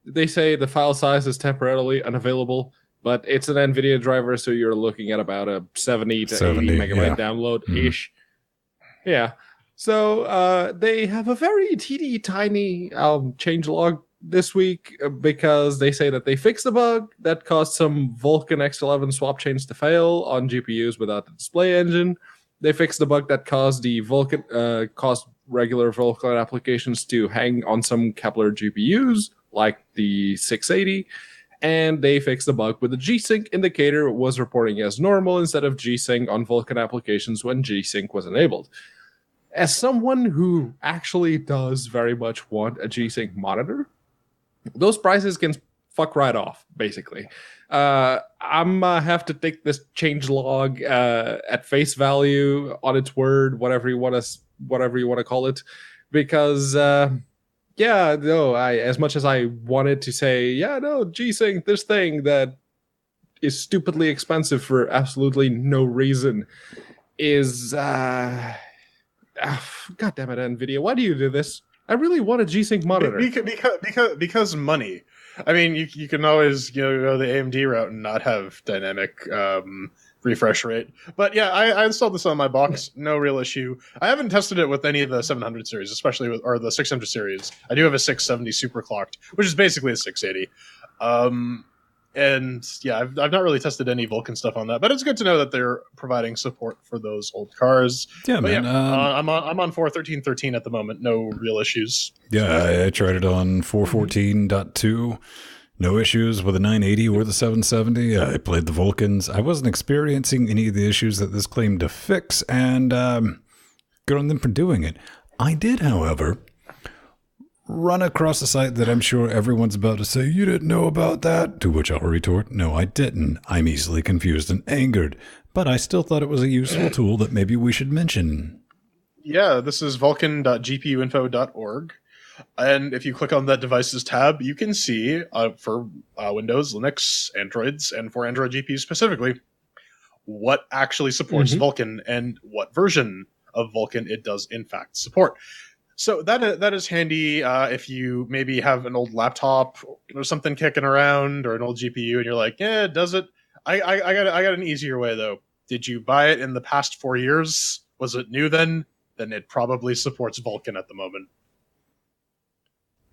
They say the file size is temporarily unavailable, but it's an Nvidia driver, so you're looking at about a 70 to 80 megabyte download-ish. Mm-hmm. Yeah. So they have a very teeny tiny changelog this week because they say that they fixed a bug that caused some Vulcan X11 swap chains to fail on GPUs without the display engine. They fixed the bug that caused the Vulcan caused regular Vulcan applications to hang on some Kepler GPUs like the 680. And they fixed the bug with the G-Sync indicator was reporting as normal instead of G-Sync on Vulcan applications when G-Sync was enabled. As someone who actually does very much want a G-Sync monitor, those prices can fuck right off, basically. I'm have to take this changelog at face value, on its word, whatever you want to call it, because as much as I wanted to say, G-Sync, this thing that is stupidly expensive for absolutely no reason, is God damn it, Nvidia, why do you do this? I really want a G-Sync monitor. Because money. I mean, you can always go the AMD route and not have dynamic refresh rate. But yeah, I installed this on my box. No real issue. I haven't tested it with any of the 700 series, especially or the 600 series. I do have a 670 super clocked, which is basically a 680. And yeah, I've not really tested any Vulcan stuff on that, but it's good to know that they're providing support for those old cars. Yeah, but man. I'm on 4.13.13 at the moment. No real issues. Yeah, I tried it on 4.14.2. No issues with the 980 or the 770. I played the Vulcans. I wasn't experiencing any of the issues that this claimed to fix, and good on them for doing it. I did, however, run across a site that I'm sure everyone's about to say, "You didn't know about that," to which I'll retort, "No, I didn't. I'm easily confused and angered." But I still thought it was a useful tool that maybe we should mention. Yeah, this is vulcan.gpuinfo.org. And if you click on that devices tab, you can see for Windows, Linux, Androids, and for Android GPUs specifically, what actually supports Vulcan and what version of Vulcan it does in fact support. So that is handy if you maybe have an old laptop or something kicking around or an old GPU and you're like, yeah, does it? I got an easier way though. Did you buy it in the past 4 years? Was it new then? Then it probably supports Vulcan at the moment.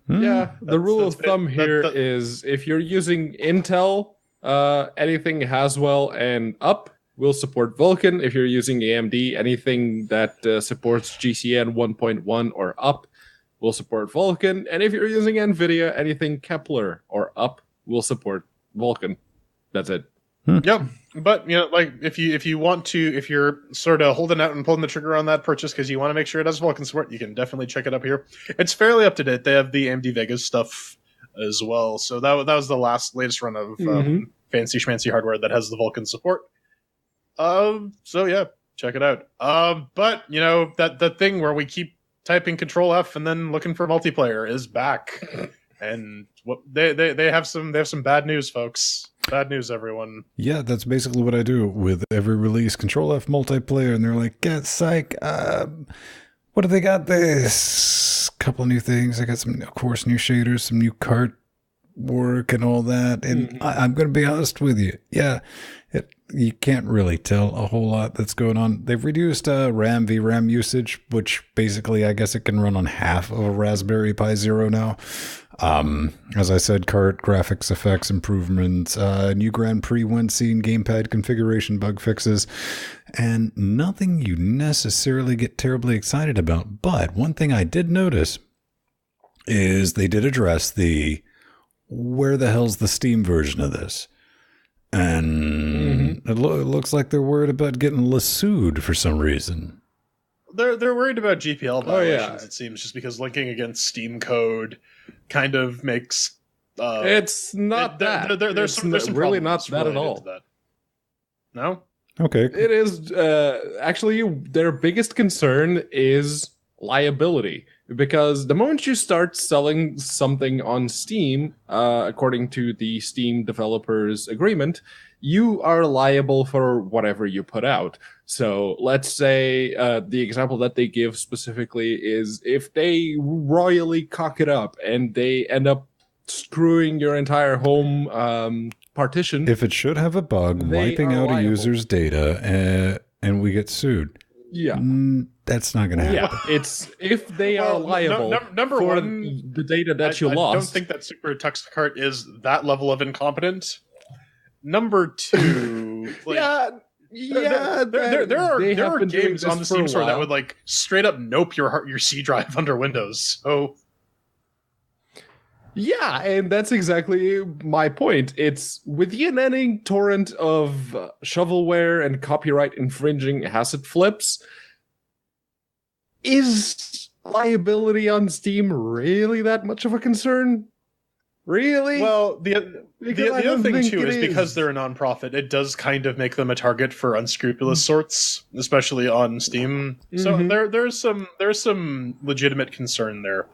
Yeah, the rule of thumb here is if you're using Intel, anything Haswell and up will support Vulcan. If you're using AMD, anything that supports GCN 1.1 or up will support Vulcan. And if you're using Nvidia, anything Kepler or up will support Vulcan. That's it. Yep. But like if you want to, if you're sort of holding out and pulling the trigger on that purchase because you want to make sure it has Vulcan support, you can definitely check it up here. It's fairly up to date. They have the AMD Vegas stuff as well. So that was the latest run of fancy schmancy hardware that has the Vulcan support. So yeah, check it out. But that thing where we keep typing Control F and then looking for multiplayer is back, and what they have some bad news, folks. Bad news, everyone. Yeah, that's basically what I do with every release. Control F multiplayer, and they're like, "Get psych." What do they got? This couple of new things. I got some, of course, new shaders, some new cart work, and all that. And I'm going to be honest with you. Yeah, you can't really tell a whole lot that's going on. They've reduced RAM VRAM usage, which basically I guess it can run on half of a Raspberry Pi Zero now. As I said, cart graphics effects improvements, new Grand Prix when seen gamepad configuration bug fixes, and nothing you necessarily get terribly excited about. But one thing I did notice is they did address the where the hell's the Steam version of this? And it looks like they're worried about getting lassoed for some reason. They're worried about GPL violations. yeah. It seems just because linking against Steam code kind of makes. It's not that. There's some really problems not that at related all. to that. No. Okay. It is actually their biggest concern is liability, because the moment you start selling something on Steam, according to the Steam developers agreement, you are liable for whatever you put out. So let's say the example that they give specifically is if they royally cock it up and they end up screwing your entire home partition. If it should have a bug They wiping are out a liable. user's data and we get sued, Yeah. that's not going to happen. Yeah, it's if they are liable number for one, the data that you I lost. don't think that Super Tuxcart is that level of incompetent. Number two, like, there are games on the Steam store that would like straight up nope your C drive under Windows. So yeah, and that's exactly my point. It's with the unending torrent of shovelware and copyright infringing asset flips. Is liability on Steam really that much of a concern? Really? well, the other thing too is because they're a nonprofit, it does kind of make them a target for unscrupulous sorts, especially on Steam. So there's some legitimate concern there.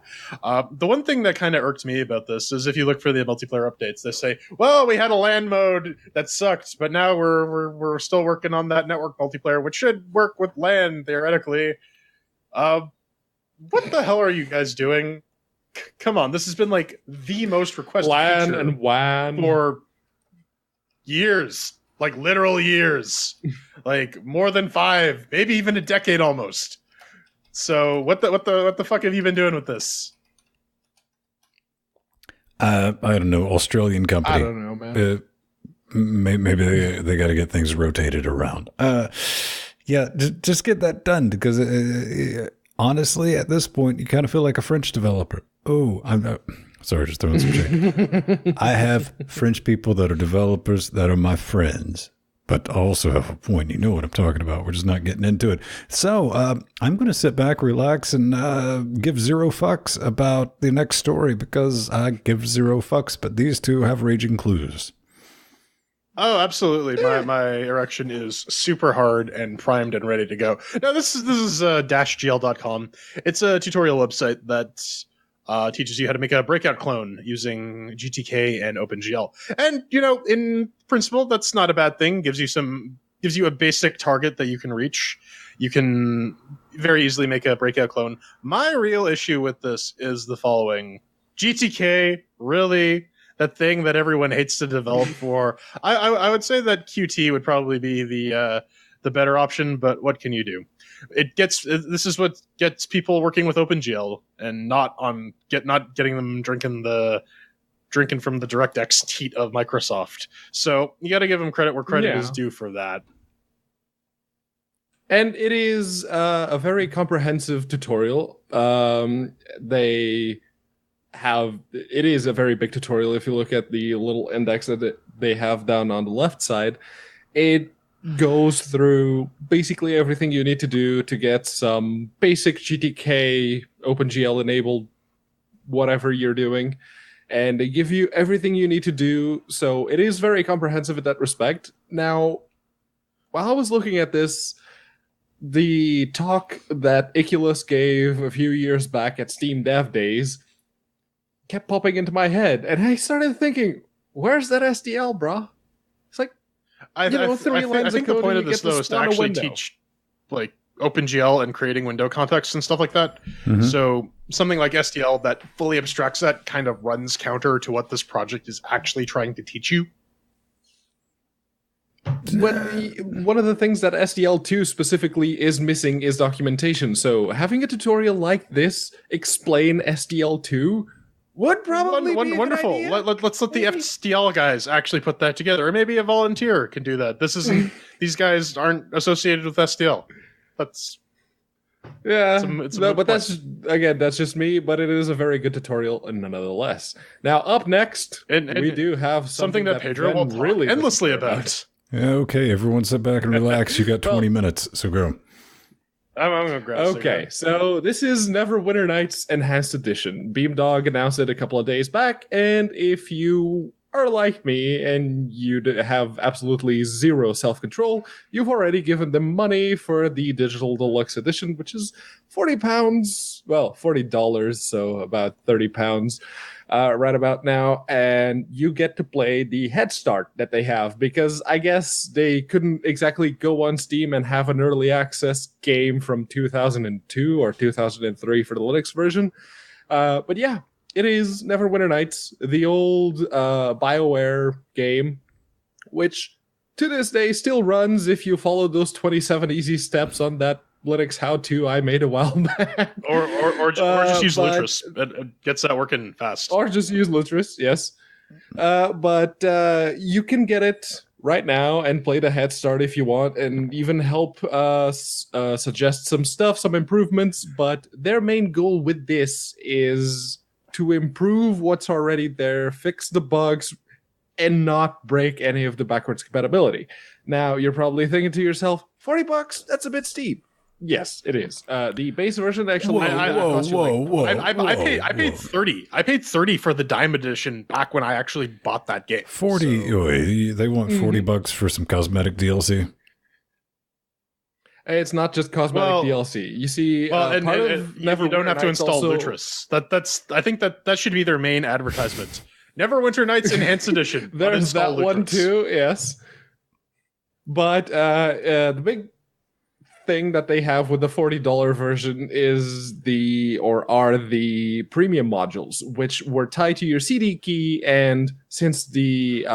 The one thing that kind of irked me about this is if you look for the multiplayer updates, they say, "Well, we had a LAN mode that sucked, but now we're still working on that network multiplayer, which should work with LAN theoretically." What the hell are you guys doing? Come on, this has been like the most requested LAN feature and WAN for years, like literal years, like more than 5, maybe even a decade almost. So what the fuck have you been doing with this? I don't know, Australian company. I don't know, man. Maybe they got to get things rotated around. Yeah, just get that done because honestly, at this point, you kind of feel like a French developer. Oh, I'm sorry, just throwing some shade. I have French people that are developers that are my friends, but also have a point. You know what I'm talking about. We're just not getting into it. So I'm going to sit back, relax, and give zero fucks about the next story because I give zero fucks, but these two have raging clues. Oh, absolutely. My erection is super hard and primed and ready to go. Now, this is -gl.com. It's a tutorial website that teaches you how to make a breakout clone using GTK and OpenGL. And, you know, in principle, that's not a bad thing. Gives you a basic target that you can reach. You can very easily make a breakout clone. My real issue with this is the following. GTK, really? That thing that everyone hates to develop for. I would say that Qt would probably be the better option, but what can you do? This is what gets people working with OpenGL and not getting them drinking from the DirectX teat of Microsoft. So you got to give them credit where credit is due for that. And it is a very comprehensive tutorial. It is a very big tutorial. If you look at the little index that they have down on the left side, it goes through basically everything you need to do to get some basic GTK, OpenGL enabled, whatever you're doing. And they give you everything you need to do. So it is very comprehensive in that respect. Now, while I was looking at this, the talk that Iculus gave a few years back at Steam Dev Days kept popping into my head, and I started thinking, "Where's that SDL, bro?" It's like, I think the point of this though is to actually teach like OpenGL and creating window contexts and stuff like that. Mm-hmm. So something like SDL that fully abstracts that kind of runs counter to what this project is actually trying to teach you. But one of the things that SDL2 specifically is missing is documentation. So having a tutorial like this explain SDL2 would probably be wonderful. A good idea. Let's let the FSDL guys actually put that together, or maybe a volunteer can do that. This isn't; these guys aren't associated with SDL. That's but that's just me. But it is a very good tutorial, nonetheless. Now up next, we do have something that Pedro will talk really endlessly about. Yeah, okay, everyone sit back and relax. You got 20 minutes, so go. I'm gonna grab. Okay, so this is Neverwinter Nights Enhanced Edition. Beamdog announced it a couple of days back, and if you are like me and you have absolutely zero self-control, you've already given them money for the Digital Deluxe Edition, which is £40, well, $40, so about £30 right about now, and you get to play the Head Start that they have, because I guess they couldn't exactly go on Steam and have an early access game from 2002 or 2003 for the Linux version. But yeah, it is Neverwinter Nights, the old BioWare game, which to this day still runs if you follow those 27 easy steps on that Linux how-to I made a while back. Or just use Lutris. It gets that working fast. Or just use Lutris, yes. But you can get it right now and play the Head Start if you want, and even help suggest some stuff, some improvements. But their main goal with this is to improve what's already there, fix the bugs, and not break any of the backwards compatibility. Now, you're probably thinking to yourself, $40? That's a bit steep. Yes, it is. The base version actually. I paid 30. I paid 30 for the Dime Edition back when I actually bought that game. 40. So. They want $40 for some cosmetic DLC. It's not just cosmetic DLC. You see, you don't have to install Lutris. That's. I think that should be their main advertisement. Neverwinter Nights Enhanced Edition. There's that Lutris. One too. Yes, but the big thing that they have with the $40 version is are the premium modules, which were tied to your CD key, and since the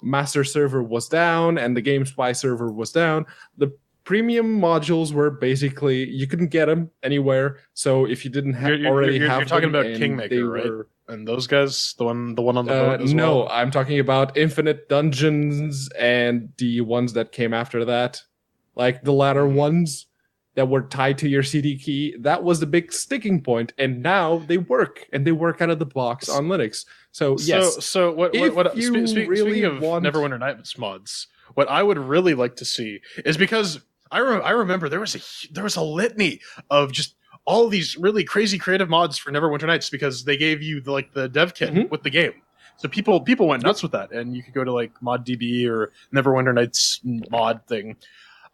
master server was down and the GameSpy server was down, the premium modules were basically, you couldn't get them anywhere. So if you didn't already have them, you're talking about Kingmaker, right? And those guys, the one on the boat as no, well? I'm talking about Infinite Dungeons and the ones that came after that. Like the latter ones that were tied to your CD key. That was the big sticking point, and now they work, and they work out of the box on Linux. So yes. So what speaking of Neverwinter Nights mods, what I would really like to see is, because I remember there was a litany of just all these really crazy creative mods for Neverwinter Nights, because they gave you the dev kit with the game. So people went nuts with that, and you could go to ModDB or Neverwinter Nights mod thing.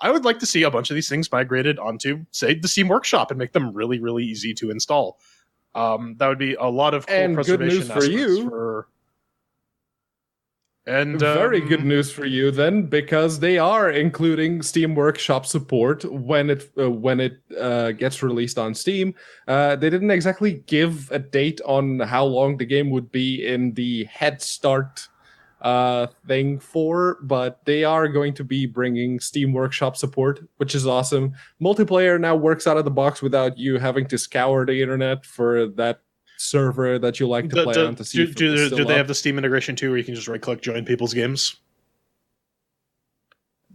I would like to see a bunch of these things migrated onto, say, the Steam Workshop and make them really, really easy to install. That would be a lot of cool and preservation good news for you. And very good news for you then, because they are including Steam Workshop support when it gets released on Steam. They didn't exactly give a date on how long the game would be in the Head Start thing for, but they are going to be bringing Steam Workshop support, which is awesome. Multiplayer now works out of the box without you having to scour the internet for that server that you like to play on to see. Do they have the Steam integration too, where you can just right click join people's games?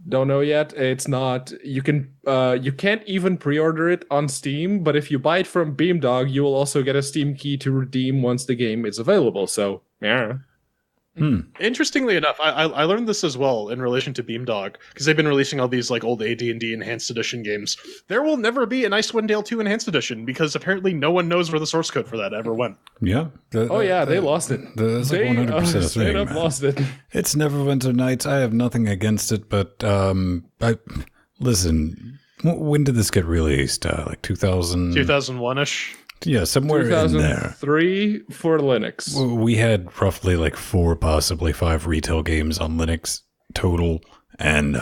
Don't know yet. It's not. You can't even pre-order it on Steam, but if you buy it from Beamdog, you will also get a Steam key to redeem once the game is available. So yeah. Interestingly enough, I learned this as well in relation to Beamdog, because they've been releasing all these old AD&D Enhanced Edition games. There will never be an Icewind Dale 2 Enhanced Edition, because apparently no one knows where the source code for that ever went. Yeah. They lost it. That's 100% straight up lost it. It's Neverwinter Nights. I have nothing against it, but listen, when did this get released? 2000? 2001-ish? Yeah, somewhere in there. 2003 for Linux. We had roughly 4, possibly 5 retail games on Linux total. And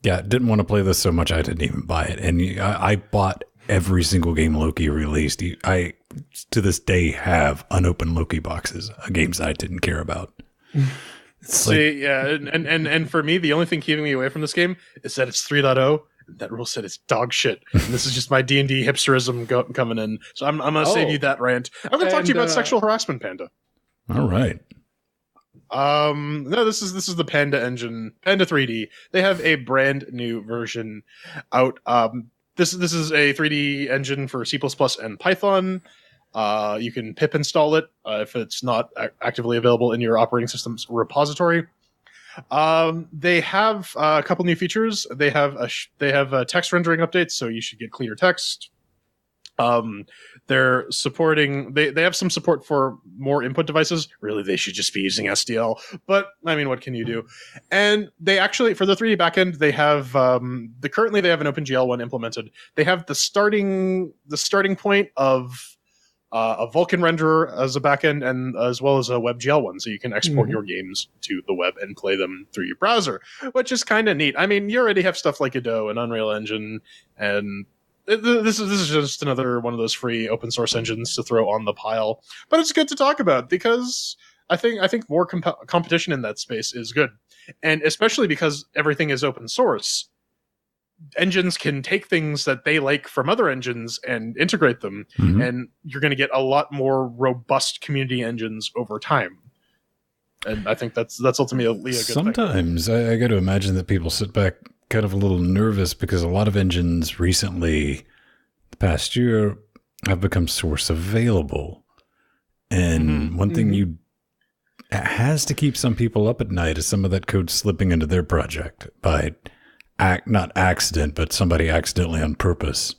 didn't want to play this so much I didn't even buy it. And I bought every single game Loki released. I, to this day, have unopened Loki boxes of games I didn't care about. And for me, the only thing keeping me away from this game is that it's 3.0. That rule set is dog shit. And this is just my D&D hipsterism coming in. So I'm going to save you that rant. I'm going to talk to you about sexual harassment, Panda. All right. No, this is the Panda Engine, Panda 3D. They have a brand new version out. This is a 3D engine for C++ and Python. You can pip install it if it's not actively available in your operating system's repository. They have a couple new features. They have text rendering updates, so you should get cleaner text. They're supporting. They have some support for more input devices. Really, they should just be using SDL. But I mean, what can you do? And they actually, for the 3D backend, they have currently they have an OpenGL one implemented. They have the starting point of a Vulcan renderer as a backend, and as well as a WebGL one, so you can export your games to the web and play them through your browser, which is kind of neat. I mean, you already have stuff like Godot and Unreal Engine, and this is just another one of those free open source engines to throw on the pile. But it's good to talk about because I think more competition in that space is good, and especially because everything is open source. Engines can take things that they like from other engines and integrate them, and you're going to get a lot more robust community engines over time. And I think that's ultimately a good Sometimes thing. I got to imagine that people sit back kind of a little nervous because a lot of engines recently, the past year, have become source available. And one thing you has to keep some people up at night is some of that code slipping into their project by not accident, but somebody accidentally on purpose,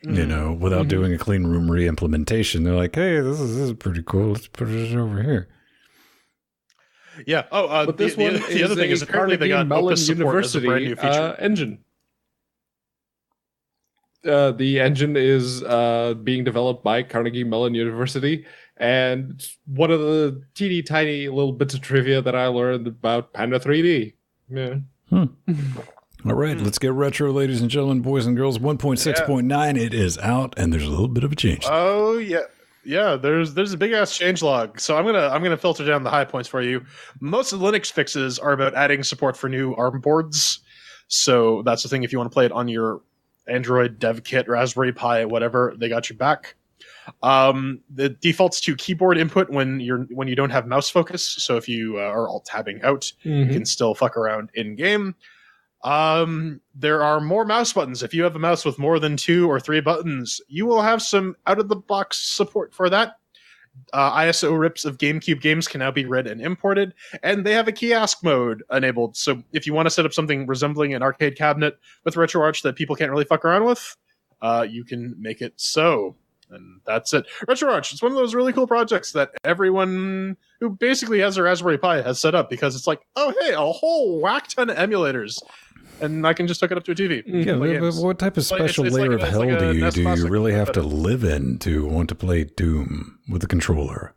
you know, without doing a clean room re-implementation. They're like, hey, this is pretty cool. Let's put it over here. Yeah. Oh, but this one the other thing is apparently they got Opus support as a brand new feature. Engine. The engine is being developed by Carnegie Mellon University, and one of the teeny tiny little bits of trivia that I learned about Panda 3D. Yeah. All right, let's get retro, ladies and gentlemen, boys and girls. 1.6.9, it is out, and there's a little bit of a change. Oh yeah. There's a big ass changelog. So I'm gonna filter down the high points for you. Most of the Linux fixes are about adding support for new ARM boards. So that's the thing. If you want to play it on your Android dev kit, Raspberry Pi, whatever, they got your back. The defaults to keyboard input when you don't have mouse focus. So if you are alt tabbing out, you can still fuck around in game. There are more mouse buttons. If you have a mouse with more than 2 or 3 buttons, you will have some out of the box support for that. ISO rips of GameCube games can now be read and imported, and they have a kiosk mode enabled. So if you want to set up something resembling an arcade cabinet with RetroArch that people can't really fuck around with, you can make it so. And that's it. RetroArch, it's one of those really cool projects that everyone who basically has a Raspberry Pi has set up because it's like, oh, hey, a whole whack ton of emulators. And I can just hook it up to a TV. Yeah, but what type of special layer of hell do you really have to live in to want to play Doom with a controller?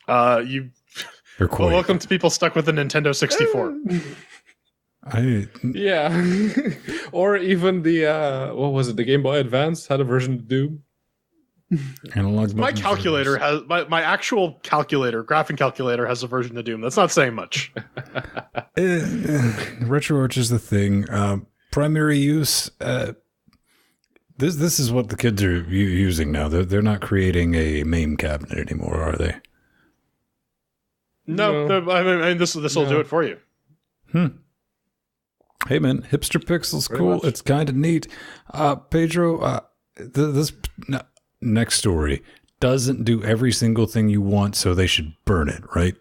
Welcome to people stuck with a Nintendo 64. Or even the what was it? The Game Boy Advance had a version of Doom. Analog. My calculator has my actual calculator, graphing calculator, has a version of Doom. That's not saying much. RetroArch is the thing. Primary use. This is what the kids are using now. They're not creating a MAME cabinet anymore, are they? No. I mean this will do it for you. Hey man, hipster pixel's cool. It's kind of neat. Pedro, this next story doesn't do every single thing you want, so they should burn it, right?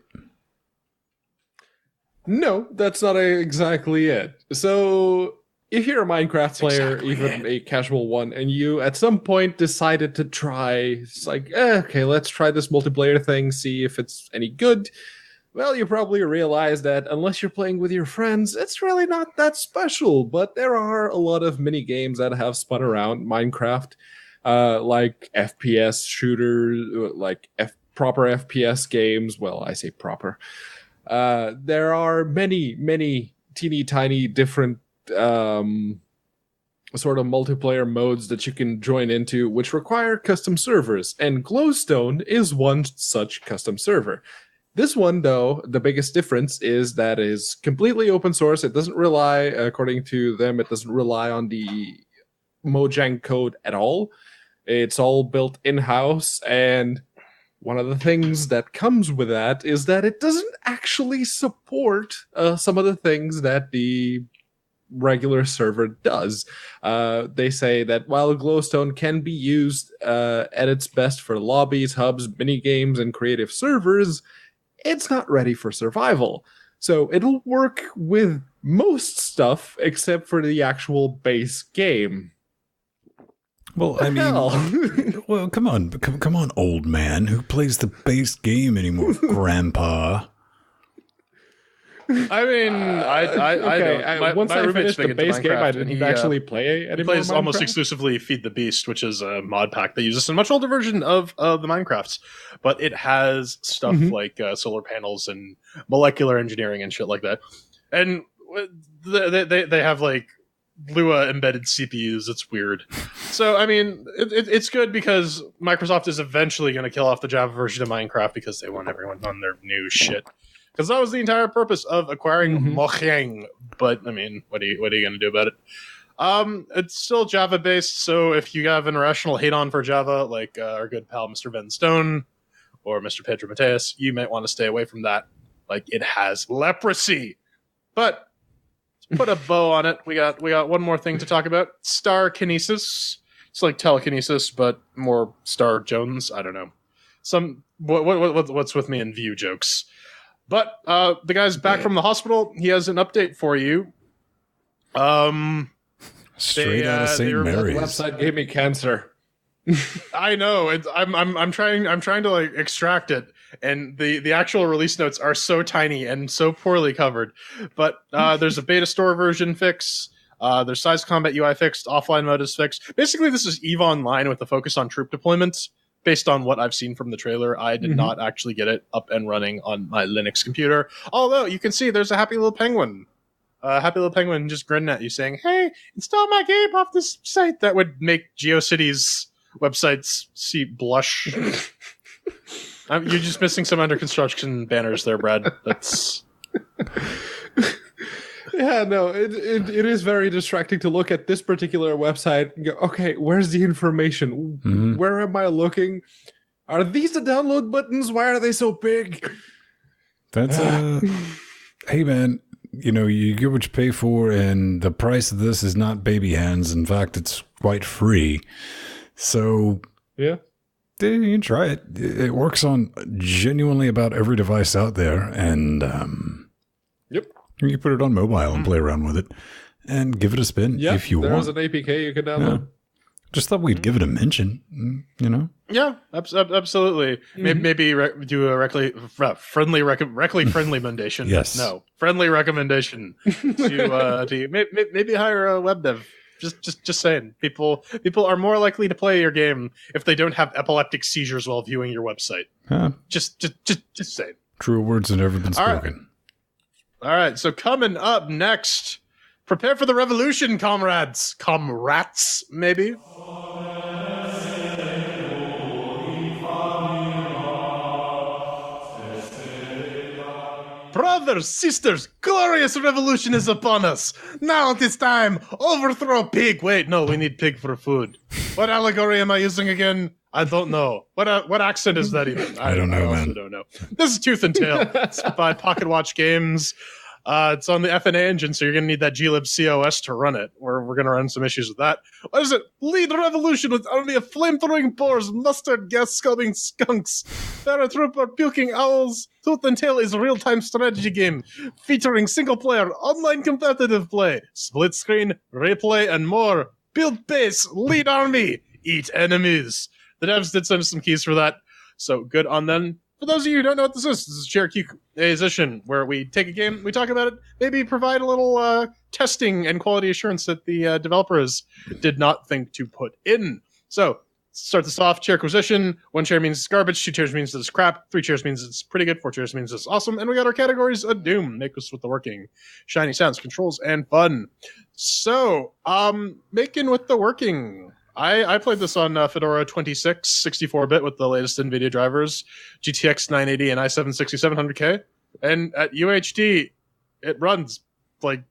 No, that's not exactly it. So if you're a Minecraft player, even a casual one, and you at some point decided to try, it's like, okay, let's try this multiplayer thing, see if it's any good. Well, you probably realize that unless you're playing with your friends, it's really not that special. But there are a lot of mini games that have spun around Minecraft, like FPS shooters, like proper FPS games. Well, I say proper. There are many teeny tiny different sort of multiplayer modes that you can join into, which require custom servers. And Glowstone is one such custom server. This one, though, the biggest difference is that it is completely open source. It doesn't rely, according to them, it doesn't rely on the Mojang code at all. It's all built in-house, and one of the things that comes with that is that it doesn't actually support some of the things that the regular server does. They say that while Glowstone can be used at its best for lobbies, hubs, mini games, and creative servers, it's not ready for survival. So it'll work with most stuff except for the actual base game. Well, I mean, well, come on, old man. Who plays the base game anymore, Grandpa? I mean, I don't. Once My I roommate's finished the big into base game, I Minecraft, and didn't actually play any he more plays almost Minecraft. exclusively Feed the Beast, which is a mod pack that uses a much older version of the Minecrafts, but it has stuff like solar panels and molecular engineering and shit like that. And they have like Lua embedded CPUs. It's weird. So I mean, it's good because Microsoft is eventually going to kill off the Java version of Minecraft because they want everyone on their new shit. Because that was the entire purpose of acquiring Mojang. But I mean, what are you going to do about it? It's still Java based, so if you have an irrational hate on for Java, like our good pal Mr. Ben Stone or Mr. Pedro Mateus, you might want to stay away from that. Like, it has leprosy. But to put a bow on it, we got one more thing to talk about: Star Kinesis. It's like telekinesis, but more Star Jones. I don't know. What's with me and View jokes. But the guy's back from the hospital. He has an update for you. Straight out of St. Mary's. The website gave me cancer. I know. I'm trying to like extract it, and the actual release notes are so tiny and so poorly covered. But there's a beta store version fix. There's size combat UI fixed. Offline mode is fixed. Basically, this is EVE Online with a focus on troop deployments. Based on what I've seen from the trailer, I did not actually get it up and running on my Linux computer. Although you can see there's a happy little penguin. Happy little penguin just grinning at you saying, "Hey, install my game off this site." That would make GeoCities websites blush. You're just missing some under construction banners there, Brad. That's... Yeah, no, it is very distracting to look at this particular website and go, okay, where's the information? Where am I looking? Are these the download buttons? Why are they so big? That's hey man, you get what you pay for, and the price of this is not baby hands. In fact, it's quite free. So yeah, you can try it. It works on genuinely about every device out there, and yep. You put it on mobile and play around with it and give it a spin if you want. There's an APK you can download. Yeah. Just thought we'd give it a mention, Yeah, absolutely. Maybe do a friendly recommendation. Yes. No, friendly recommendation to maybe hire a web dev. Just saying. People are more likely to play your game if they don't have epileptic seizures while viewing your website. Just saying. Truer words have never been spoken. All right, so coming up next, prepare for the revolution, comrades. Comrats, maybe? Brothers, sisters, glorious revolution is upon us. Now it is time. Overthrow pig. Wait, no, we need pig for food. What allegory am I using again? I don't know. What accent is that even? I don't know, man. I don't know. This is Tooth and Tail. It's by Pocket Watch Games. It's on the FNA engine, so you're going to need that glib COS to run it. We're going to run some issues with that. What is it? Lead revolution with army of flame-throwing boars, mustard gas-scubbing skunks, paratrooper puking owls. Tooth and Tail is a real-time strategy game featuring single-player, online competitive play, split-screen, replay, and more. Build base, lead army, eat enemies. The devs did send us some keys for that, so good on them. For those of you who don't know what this is Cherokee-ition, where we take a game, we talk about it, maybe provide a little testing and quality assurance that the developers did not think to put in. So, start this off, Cherokee-ition. 1 chair means it's garbage, 2 chairs means it's crap, 3 chairs means it's pretty good, 4 chairs means it's awesome, and we got our categories of doom. Make us with the working. Shiny sounds, controls, and fun. So, making with the working. I played this on Fedora 26, 64-bit with the latest Nvidia drivers, GTX 980 and i7-6700K. And at UHD, it runs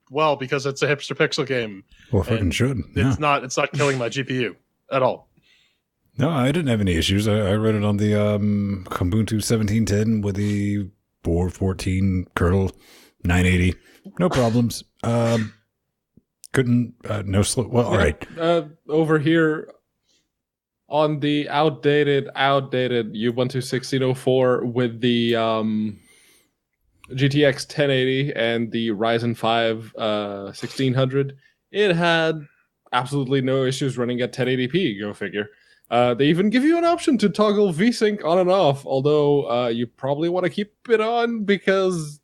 well because it's a hipster pixel game. Well, fucking should. It's not killing my GPU at all. No, I didn't have any issues. I read it on the Ubuntu 1710 with the 414 kernel 980. No problems. Couldn't no slow. Well, all right. Over here on the outdated Ubuntu 16.04 with the GTX 1080 and the Ryzen 5 1600, it had absolutely no issues running at 1080p. Go figure. They even give you an option to toggle VSync on and off, although you probably want to keep it on because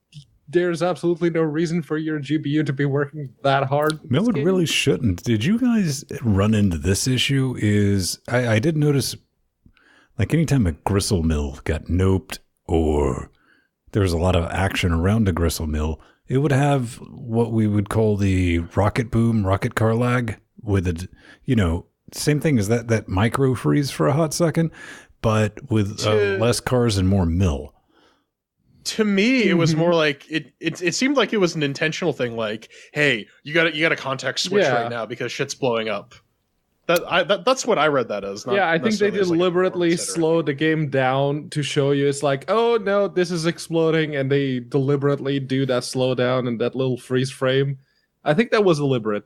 there's absolutely no reason for your GPU to be working that hard. No, it really shouldn't. Did you guys run into this issue? I did notice, like, anytime a gristle mill got noped or there was a lot of action around a gristle mill, it would have what we would call the rocket boom, rocket car lag with a, same thing as that micro freeze for a hot second, but with less cars and more mill. To me, it was more like it seemed like it was an intentional thing. Like, hey, you got a context switch right now because shit's blowing up. That's what I read that as. I think they deliberately slowed the game down to show you it's like, oh no, this is exploding, and they deliberately do that slowdown and that little freeze frame. I think that was deliberate.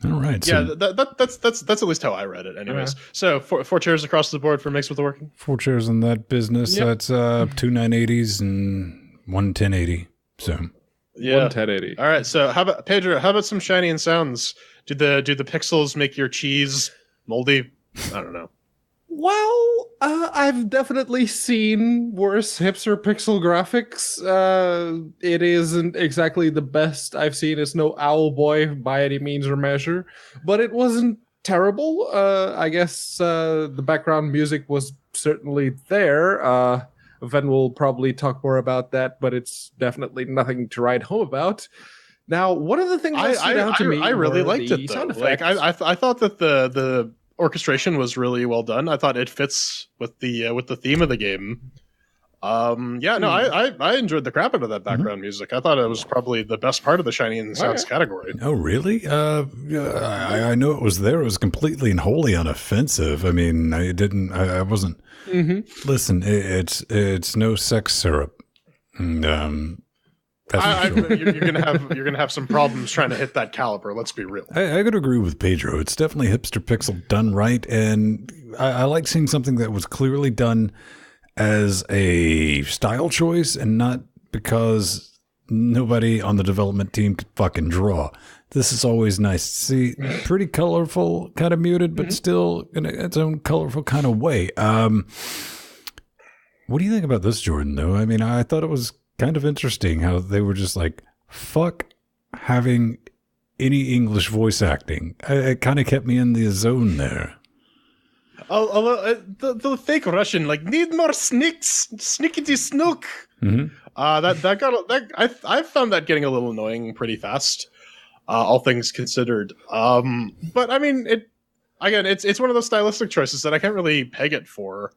All right. Yeah, that's at least how I read it. Anyways, so four chairs across the board for Mix with the Working. 4 chairs in that business. Yep. That's 2 980s and 1 1080. So 1 1080. All right. So how about Pedro? How about some shiny and sounds? Do the pixels make your cheese moldy? I don't know. Well, I've definitely seen worse hipster pixel graphics. It isn't exactly the best I've seen. It's no Owlboy by any means or measure, but it wasn't terrible. I guess the background music was certainly there. Ven will probably talk more about that, but it's definitely nothing to write home about. Now, one of the things that stood out to me, I really liked it though. Like, I thought that the orchestration was really well done. I thought it fits with the theme of the game. I enjoyed the crap out of that background music. I thought it was probably the best part of the shiny and sounds category. Oh, really? I know it was there. It was completely and wholly unoffensive. I mean, I wasn't. Mm-hmm. Listen, it's no sex syrup. And, you're gonna have some problems trying to hit that caliber. Let's be real. I could agree with Pedro. It's definitely hipster pixel done right, and I like seeing something that was clearly done as a style choice and not because nobody on the development team could fucking draw. This is always nice to see. Pretty colorful, kind of muted, but still in its own colorful kind of way. What do you think about this, Jordan? Though, I mean, I thought it was kind of interesting how they were just like, fuck having any English voice acting. It kind of kept me in the zone there. The fake Russian, like, need more snickety snook. Mm-hmm. I found that getting a little annoying pretty fast, all things considered. But I mean, it's one of those stylistic choices that I can't really peg it for.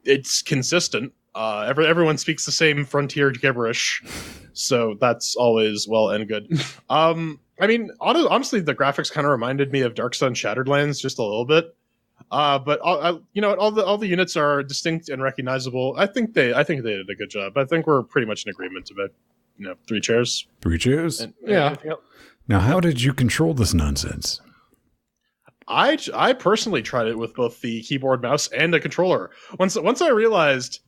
It's consistent. Everyone speaks the same frontier gibberish, so that's always well and good. I mean, honestly, the graphics kind of reminded me of Dark Sun Shattered Lands just a little bit. But all the units are distinct and recognizable. I think they did a good job. I think we're pretty much in agreement about 3 chairs. 3 chairs. And yeah. Now, how did you control this nonsense? I personally tried it with both the keyboard, mouse, and the controller. Once I realized.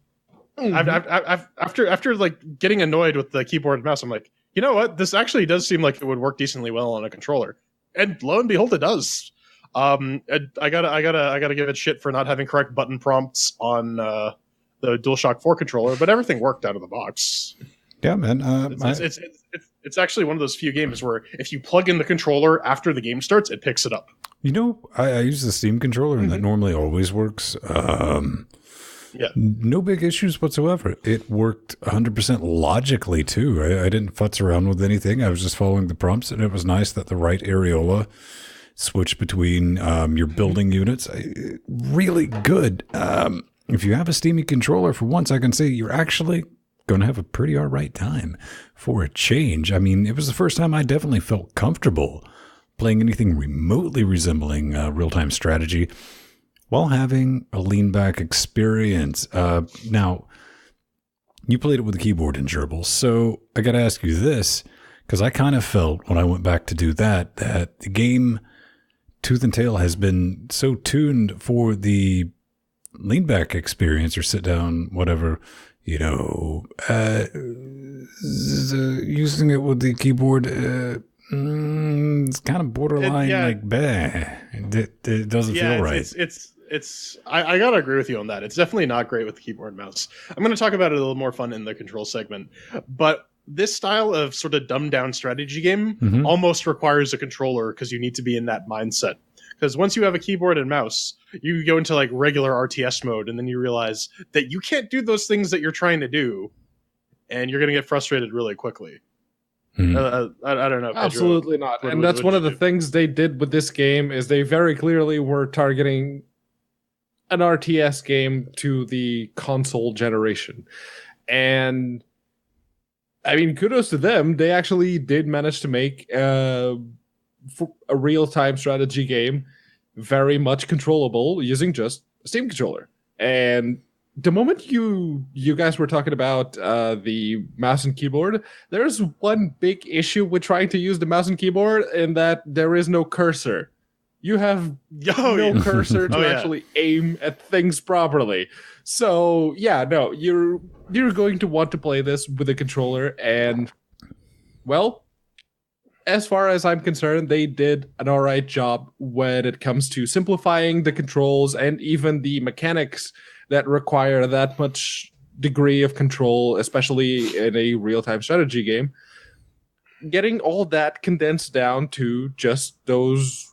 After like getting annoyed with the keyboard and mouse, I'm like, you know what? This actually does seem like it would work decently well on a controller, and lo and behold, it does. I gotta give it shit for not having correct button prompts on the DualShock 4 controller, but everything worked out of the box. Yeah, man. It's actually one of those few games where if you plug in the controller after the game starts, it picks it up. I use the Steam controller, and that normally always works. No big issues whatsoever. It worked 100% logically, too. I didn't futz around with anything. I was just following the prompts, and it was nice that the right areola switched between your building units. Really good. If you have a Steamy controller, for once, I can say you're actually going to have a pretty all right time for a change. I mean, it was the first time I definitely felt comfortable playing anything remotely resembling real-time strategy while having a lean-back experience. Now, you played it with the keyboard and gerbils, so I got to ask you this, because I kind of felt when I went back to do that the game Tooth and Tail has been so tuned for the lean-back experience or sit-down, whatever, is using it with the keyboard. It's kind of borderline, like, bah. It doesn't feel right. I gotta agree with you on that. It's definitely not great with the keyboard and mouse. I'm going to talk about it a little more fun in the control segment, but this style of sort of dumbed down strategy game almost requires a controller because you need to be in that mindset. Because once you have a keyboard and mouse, you go into like regular RTS mode, and then you realize that you can't do those things that you're trying to do, and you're going to get frustrated really quickly. I don't know. Pedro, absolutely not. And that's one of the things they did with this game is they very clearly were targeting an RTS game to the console generation. And I mean, kudos to them. They actually did manage to make a real-time strategy game very much controllable using just a Steam controller. And the moment you guys were talking about the mouse and keyboard, there's one big issue with trying to use the mouse and keyboard in that there is no cursor. You have no cursor to actually aim at things properly. So yeah, no, you're going to want to play this with a controller, and well, as far as I'm concerned, they did an alright job when it comes to simplifying the controls and even the mechanics that require that much degree of control, especially in a real-time strategy game. Getting all that condensed down to just those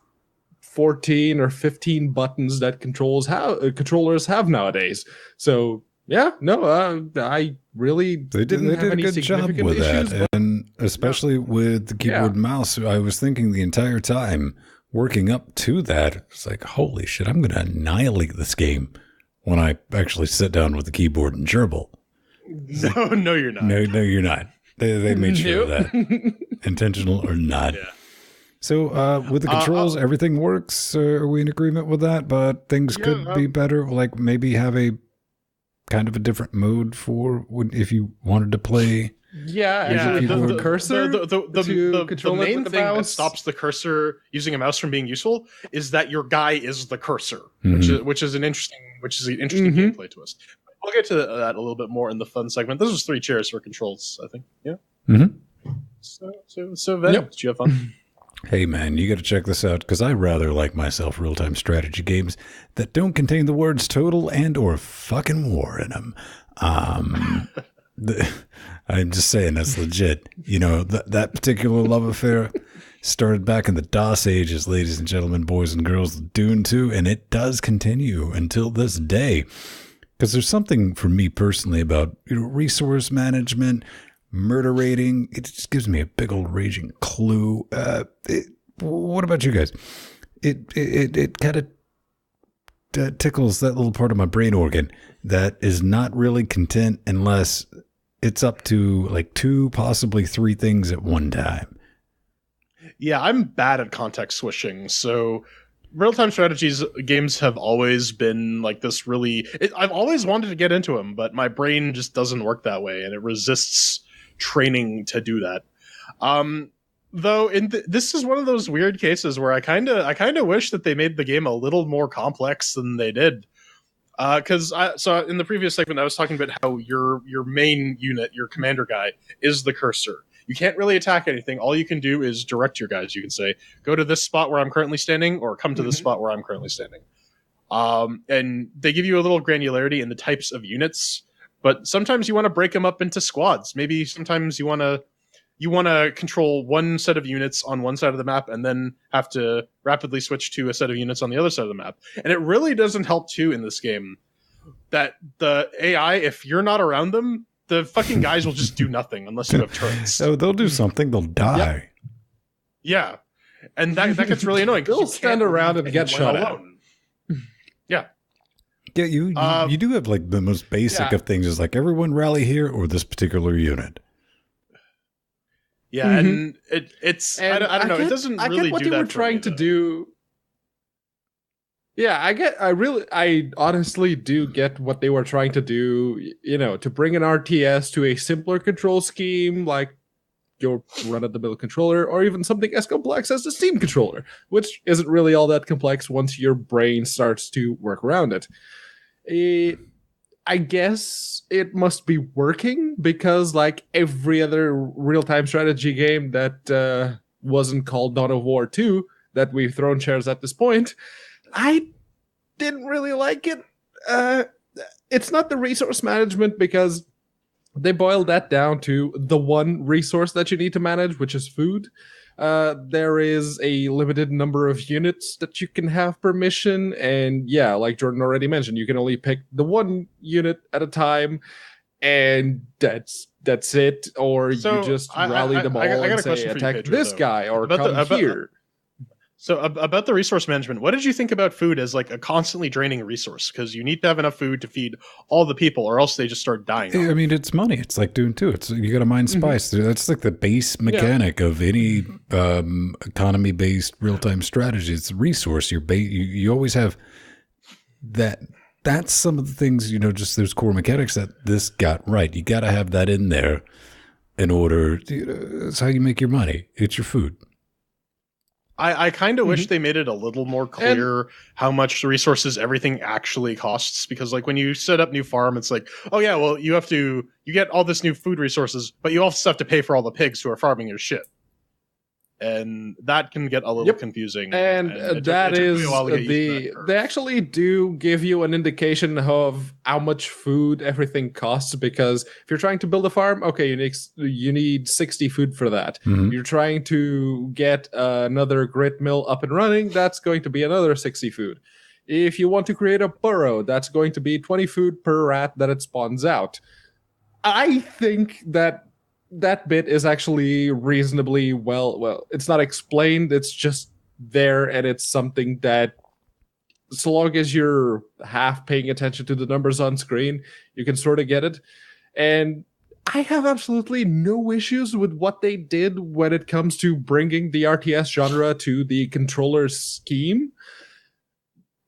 14 or 15 buttons that controllers have nowadays. So yeah, no, I really they did a good job with that, and especially with the keyboard and mouse. I was thinking the entire time working up to that, it's like, holy shit, I'm going to annihilate this game when I actually sit down with the keyboard and gerbil. No, you're not. No, you're not. They made sure of that, intentional or not. Yeah. So with the controls, everything works. Are we in agreement with that? But things could be better. Like maybe have a kind of a different mode for if you wanted to play. Yeah. The cursor. The main thing that stops the cursor using a mouse from being useful is that your guy is the cursor, which is an interesting gameplay twist. We'll get to that a little bit more in the fun segment. This was 3 chairs for controls, I think. Yeah. So Ven, did you have fun? Hey man, you got to check this out because I rather like myself real-time strategy games that don't contain the words total and or fucking war in them. I'm just saying that's legit. You know, that particular love affair started back in the DOS ages, ladies and gentlemen, boys and girls, Dune 2, and it does continue until this day. Because there's something for me personally about resource management, murder rating. It just gives me a big old raging clue. What about you guys? It kind of tickles that little part of my brain organ that is not really content unless it's up to like 2, possibly 3 things at one time. Yeah, I'm bad at context switching, so real-time strategies games have always been like this I've always wanted to get into them, but my brain just doesn't work that way, and it resists training to do that. Though this is one of those weird cases where I kind of wish that they made the game a little more complex than they did. Because so in the previous segment I was talking about how your main unit, your commander guy, is the cursor. You can't really attack anything. All you can do is direct your guys. You can say, go to this spot where I'm currently standing, or come to this spot where I'm currently standing. And they give you a little granularity in the types of units, but sometimes you want to break them up into squads. Maybe sometimes you want to control one set of units on one side of the map and then have to rapidly switch to a set of units on the other side of the map. And it really doesn't help too in this game that the AI, if you're not around them, the fucking guys will just do nothing unless you have turrets. So they'll do something. They'll die. Yeah. And that gets really annoying. They'll stand around and get shot at. Yeah. Yeah, you do have like the most basic of things is like everyone rally here or this particular unit. Yeah, and it's I don't know. It doesn't really do that. I get what they were trying to do. Yeah, I honestly do get what they were trying to do, to bring an RTS to a simpler control scheme, like your run-of-the-mill controller, or even something as complex as the Steam controller, which isn't really all that complex once your brain starts to work around it. I guess it must be working because, like every other real-time strategy game that wasn't called Dawn of War 2 that we've thrown chairs at this point, I didn't really like it. It's not the resource management because they boiled that down to the one resource that you need to manage, which is food. There is a limited number of units that you can have per mission, and yeah, like Jordan already mentioned, you can only pick the one unit at a time, and that's it. Or you just rally them all and say, attack this guy or come here. So about the resource management, what did you think about food as like a constantly draining resource? Because you need to have enough food to feed all the people, or else they just start dying. I mean, it's money. It's like Dune 2. It's you got to mine spice. That's like the base mechanic of any economy-based real-time strategy. It's a resource. You always have that. That's some of the things, just those core mechanics that this got right. You got to have that in there in order. That's how you make your money. It's your food. I kind of wish they made it a little more clear how much resources everything actually costs, because like when you set up new farm, it's like, oh yeah, well you get all this new food resources, but you also have to pay for all the pigs who are farming your shit. And that can get a little confusing. And they actually do give you an indication of how much food everything costs, because if you're trying to build a farm, okay, you need 60 food for that. Mm-hmm. You're trying to get another grit mill up and running, that's going to be another 60 food. If you want to create a burrow, that's going to be 20 food per rat that it spawns out. I think that bit is actually reasonably well, it's not explained, it's just there, and it's something that, so long as you're half paying attention to the numbers on screen, you can sort of get it. And I have absolutely no issues with what they did when it comes to bringing the RTS genre to the controller scheme.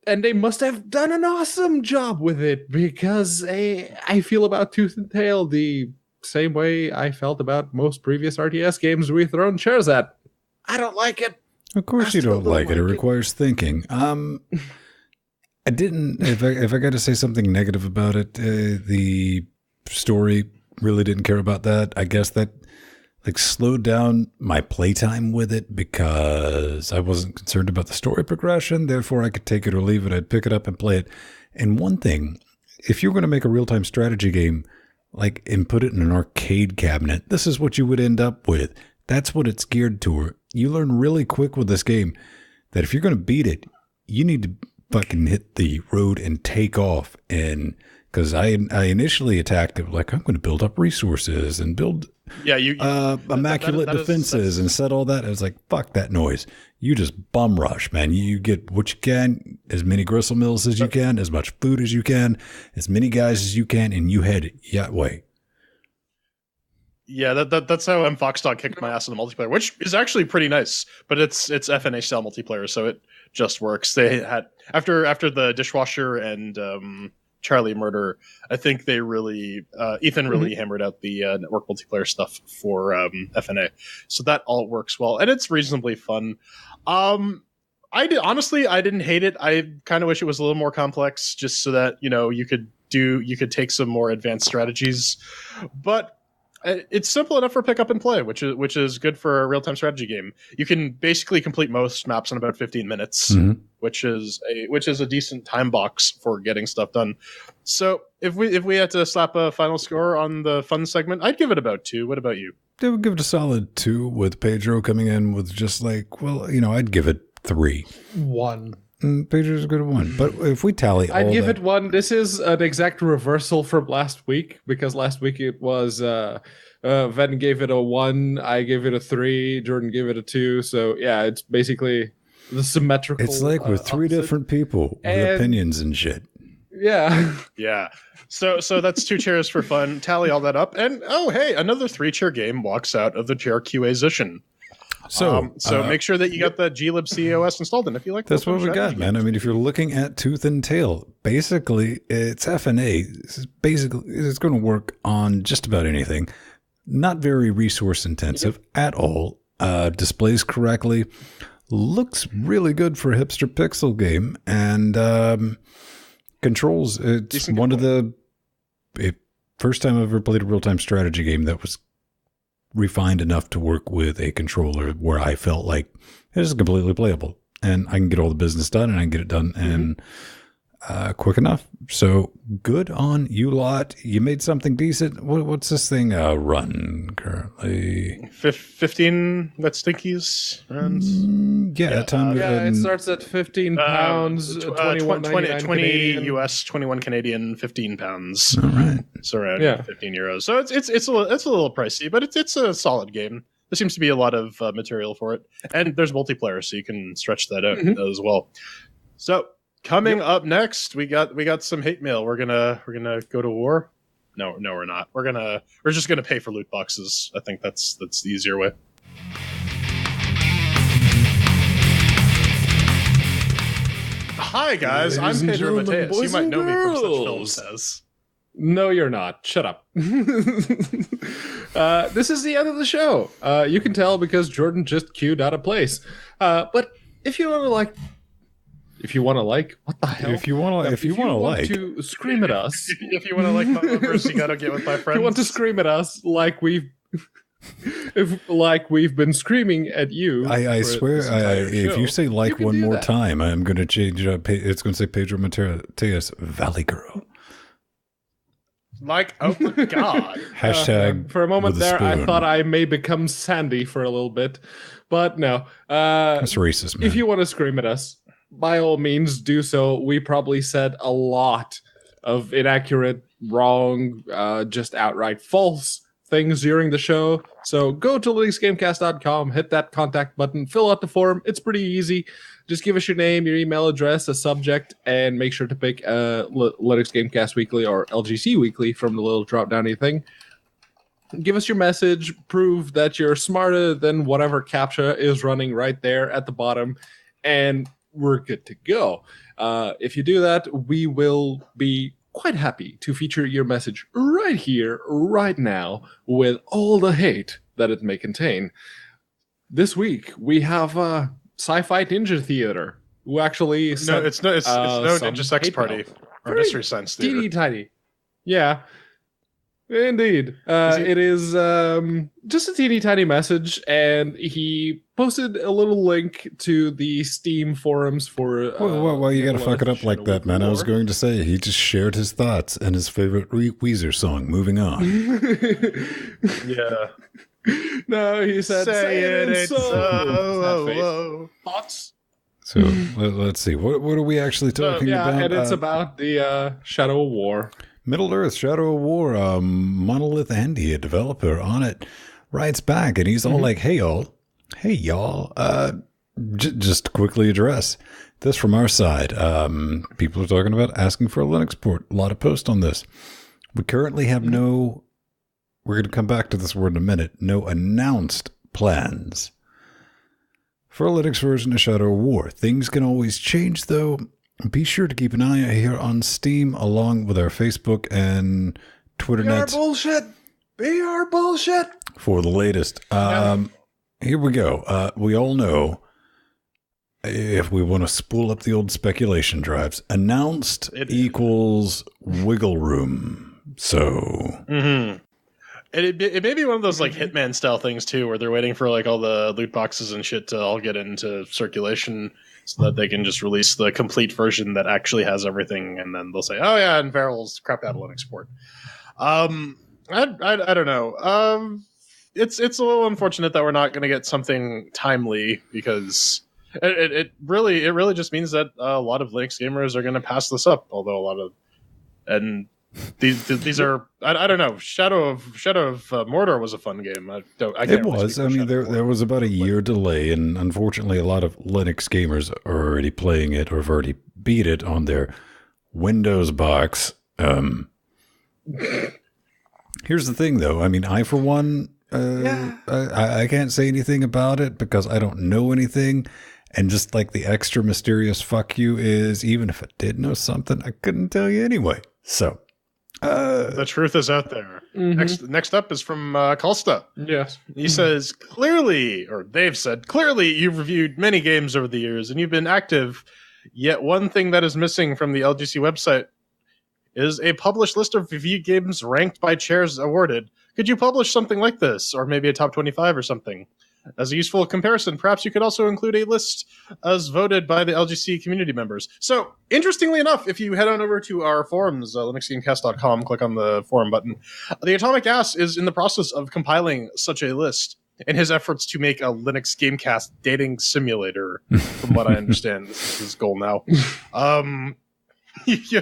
And they must have done an awesome job with it, because I feel about Tooth and Tail the same way I felt about most previous RTS games we've thrown chairs at. I don't like it. Of course you don't like it. It requires thinking. I didn't. If I got to say something negative about it, the story really didn't care about that. I guess that slowed down my playtime with it because I wasn't concerned about the story progression. Therefore, I could take it or leave it. I'd pick it up and play it. And one thing, if you're going to make a real-time strategy game, and put it in an arcade cabinet, this is what you would end up with. That's what it's geared toward. You learn really quick with this game that if you're going to beat it, you need to fucking hit the road and take off. And because I initially attacked it like, I'm going to build up resources and build immaculate defenses and set all that. I was like, fuck that noise. You just bum rush, man. You get what you can, as many gristle mills as you can, as much food as you can, as many guys as you can, and you head that way. Yeah, that's how Foxdog kicked my ass in the multiplayer, which is actually pretty nice. But it's FNA style multiplayer, so it just works. They had after the dishwasher and Charlie murder, I think they really Ethan really hammered out the network multiplayer stuff for FNA, so that all works well, and it's reasonably fun. I didn't hate it. I kind of wish it was a little more complex, just so that you could take some more advanced strategies, but it's simple enough for pick up and play, which is good for a real-time strategy game. You can basically complete most maps in about 15 minutes, which is a decent time box for getting stuff done. So if we had to slap a final score on the fun segment, I'd give it about 2. What about you? I would give it a solid 2 with Pedro coming in with just I'd give it 3. 1. Pedro's a good 1. But if we tally I'd give it 1. This is an exact reversal from last week, because last week it was Ven gave it a 1, I gave it a 3, Jordan gave it a 2. So yeah, it's basically the symmetrical. It's like we're 3 different people with opinions and shit. Yeah. Yeah. So that's 2 chairs for fun. Tally all that up, and oh hey, another 3-chair game walks out of the JRQA-zition. So make sure that you got the glib COS installed, and if you like, that's what we got, man. I mean, if you're looking at Tooth and Tail, basically it's FNA. It's going to work on just about anything. Not very resource intensive at all. Displays correctly. Looks really good for a hipster pixel game, and controls. It's one of the first time I've ever played a real-time strategy game that was refined enough to work with a controller where I felt like it is completely playable and I can get all the business done and I can get it done and quick enough. So good on you lot. You made something decent. What's this thing run currently? 15 wet stinkies runs. Yeah, it starts at 15 pounds, 20 US, 21 Canadian, 15 pounds. All right. So around 15 euros. So it's a little pricey, but it's a solid game. There seems to be a lot of material for it, and there's multiplayer, so you can stretch that out as well. So coming up next, we got some hate mail. We're gonna go to war. No, we're not. We're just gonna pay for loot boxes. I think that's the easier way. Hi guys, I'm Pedro Mateus. You might know me from such films as. No, you're not. Shut up. This is the end of the show. You can tell because Jordan just queued out of place. But if you want to what the hell? If you want to scream at us, if you want to like my numbers, you gotta get with my friends. If you want to scream at us like we've been screaming at you. I swear, if you say like one more time, I'm going to change it up. It's going to say Pedro Mateus Valley Girl. Like, oh my god. Hashtag for a moment with a there, spoon. I thought I may become Sandy for a little bit. But no. That's racist, man. If you want to scream at us, by all means do so. We probably said a lot of inaccurate, wrong, just outright false things during the show. So go to LinuxGameCast.com, hit that contact button, fill out the form. It's pretty easy. Just give us your name, your email address, a subject, and make sure to pick Linux Gamecast Weekly or LGC Weekly from the little drop-downy thing. Give us your message. Prove that you're smarter than whatever CAPTCHA is running right there at the bottom, and we're good to go. If you do that, we will be quite happy to feature your message right here, right now, with all the hate that it may contain. This week, we have Sci-Fi Ninja Theater, who actually it's no Ninja Sex Party or Mystery Science Theater. Teeny tiny. Yeah. Indeed. It is just a teeny tiny message, and he posted a little link to the Steam forums for... well, you gotta fuck it up like that, man. I was going to say, he just shared his thoughts and his favorite Weezer song. Moving on. Yeah. No, he said, say it so. Thoughts? So, let's see. What are we actually talking about? And it's about the Shadow of War. Middle Earth Shadow of War, Monolith Andy, a developer on it, writes back and he's all like, hey y'all, just quickly address this from our side. People are talking about asking for a Linux port. A lot of posts on this. We currently have we're going to come back to this word in a minute, no announced plans for a Linux version of Shadow of War. Things can always change though. Be sure to keep an eye out here on Steam, along with our Facebook and Twitter nets. BR bullshit. For the latest. Here we go. We all know, if we want to spool up the old speculation drives, announced equals wiggle room. So... Mm-hmm. It may be one of those like Hitman style things too, where they're waiting for like all the loot boxes and shit to all get into circulation so that they can just release the complete version that actually has everything, and then they'll say, "Oh yeah, and Verril's crap out of Linux port." I don't know. It's a little unfortunate that we're not going to get something timely, because it really just means that a lot of Linux gamers are going to pass this up. Although a lot of these are I don't know. Shadow of Mordor was a fun game. It was. I mean, there was about a year delay, and unfortunately, a lot of Linux gamers are already playing it or have already beat it on their Windows box. Here's the thing, though. I mean, I for one, I can't say anything about it because I don't know anything. And just like the extra mysterious fuck you is, even if I did know something, I couldn't tell you anyway. So. The truth is out there. Mm-hmm. Next up is from Kalsta. Yes. He says, they've said, clearly you've reviewed many games over the years and you've been active, yet one thing that is missing from the LGC website is a published list of review games ranked by chairs awarded. Could you publish something like this, or maybe a top 25 or something? As a useful comparison, perhaps you could also include a list as voted by the LGC community members. So, interestingly enough, if you head on over to our forums, LinuxGameCast.com, click on the forum button, the Atomic Ass is in the process of compiling such a list in his efforts to make a Linux Gamecast dating simulator, from what I understand. This is his goal now. You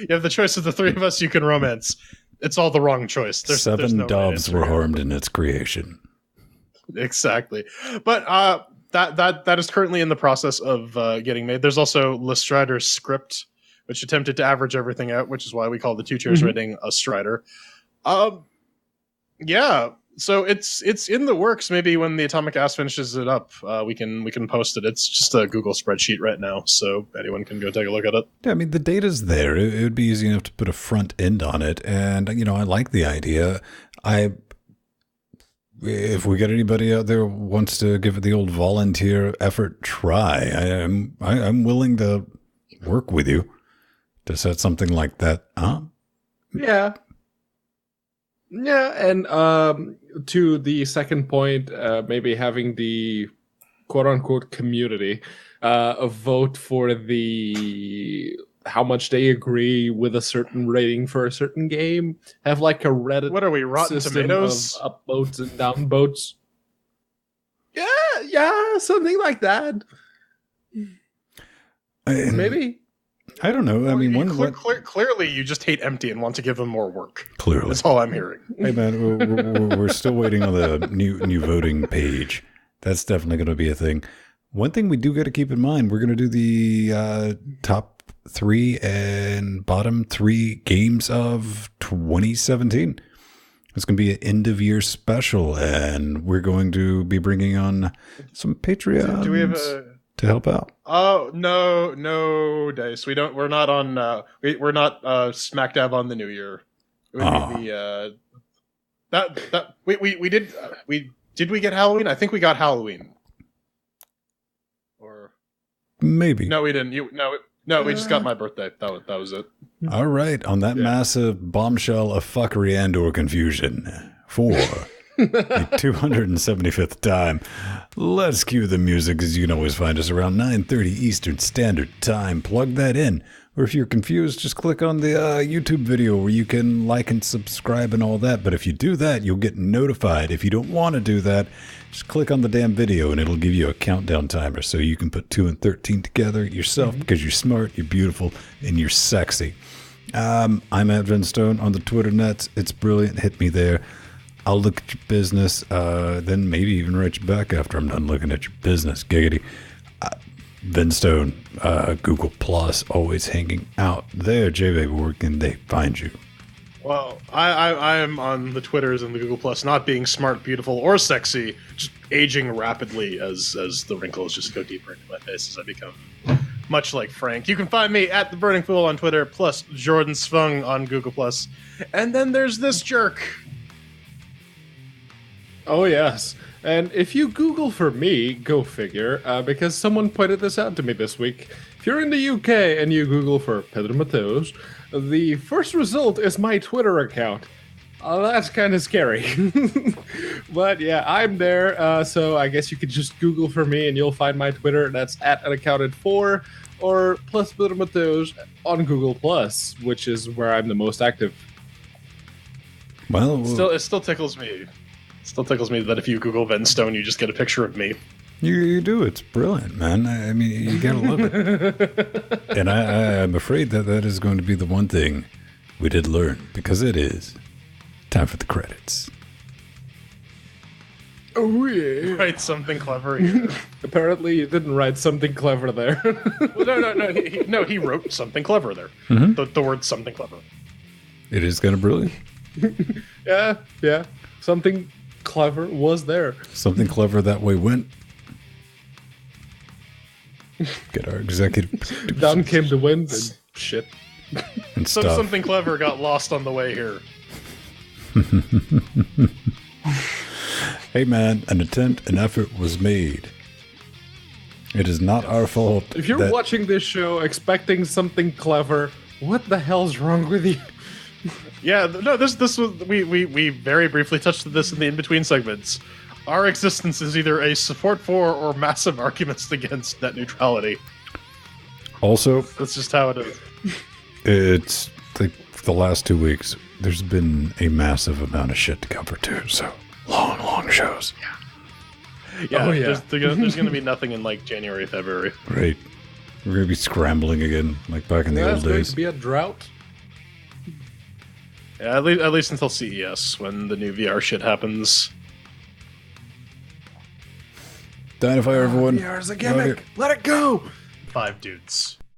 have the choice of the three of us you can romance. It's all the wrong choice. There's no doves were harmed in its creation. Exactly. But that is currently in the process of getting made. There's also Lestrider's script, which attempted to average everything out, which is why we call the two chairs rating a Strider. Yeah. So it's in the works. Maybe when the Atomic Ass finishes it up, we can post it. It's just a Google spreadsheet right now, so anyone can go take a look at it. Yeah, I mean the data's there. It would be easy enough to put a front end on it, and I like the idea. If we get anybody out there who wants to give it the old volunteer effort try, I'm willing to work with you to set something like that up. Yeah. Yeah, and to the second point, maybe having the quote-unquote community vote for how much they agree with a certain rating for a certain game. Have like a Reddit. What are we, Rotten Tomatoes? Of up votes and down votes. Yeah, something like that. Maybe. I don't know. I mean, clearly you just hate Empty and want to give them more work. Clearly. That's all I'm hearing. Hey, man, we're still waiting on the new voting page. That's definitely going to be a thing. One thing we do got to keep in mind, we're going to do the top 3 and bottom 3 games of 2017. It's going to be an end-of-year special, and we're going to be bringing on some Patreons. Do we have to help out? Oh no, Dice. We're not on. We're not smack dab on the new year. It would be the did we get Halloween? I think we got Halloween. Or maybe no, we didn't. We just got my birthday. That was it. All right, on that massive bombshell of fuckery and/or confusion for the 275th time, let's cue the music, because you can always find us around 9:30 Eastern Standard Time. Plug that in. Or if you're confused, just click on the YouTube video where you can like and subscribe and all that. But if you do that, you'll get notified. If you don't want to do that, just click on the damn video and it'll give you a countdown timer so you can put 2 and 13 together yourself because you're smart, you're beautiful, and you're sexy. I'm at Vinstone on the Twitter nets. It's brilliant. Hit me there. I'll look at your business, then maybe even write you back after I'm done looking at your business. Giggity. Vinstone, Google Plus, always hanging out there. J-Baby, where can they find you? Well, I am on the Twitters and the Google Plus, not being smart, beautiful, or sexy, just aging rapidly as the wrinkles just go deeper into my face as I become much like Frank. You can find me at The Burning Fool on Twitter, plus Jordan Svung on Google Plus. And then there's this jerk. Oh, yes. And if you Google for me, go figure, because someone pointed this out to me this week. If you're in the UK and you Google for Pedro Mateos, the first result is my Twitter account. That's kind of scary. But yeah, I'm there, so I guess you could just Google for me and you'll find my Twitter. That's @unaccounted4 or plus Pedro Mateos on Google Plus, which is where I'm the most active. Well, it still tickles me. Still tickles me that if you Google Venstone, you just get a picture of me. You do. It's brilliant, man. I mean, you gotta love it. And I'm afraid that is going to be the one thing we did learn, because it is time for the credits. Oh, yeah. Write something clever here. Apparently, you didn't write something clever there. Well, no. He wrote something clever there. Mm-hmm. The word something clever. It is kind of brilliant. Yeah. Something clever was there. Something clever that way went. Get our executive. Down came the wind and shit. And so stuff. Something clever got lost on the way here. Hey man, an effort was made. It is not our fault. If you're watching this show expecting something clever, What the hell's wrong with you? Yeah, no, this was we very briefly touched this in the in-between segments. Our existence is either a support for or massive arguments against net neutrality. Also, That's just how it is. it's like the last 2 weeks, there's been a massive amount of shit to cover too, so long shows. Yeah, Oh, yeah. there's gonna be nothing in like January, February. Right. We're going to be scrambling again, like back in the There's old going days. to be a drought. Yeah, at least until CES, when the new VR shit happens. Dynafire, everyone. VR's a Get out of here. gimmick. Let it go. 5 dudes.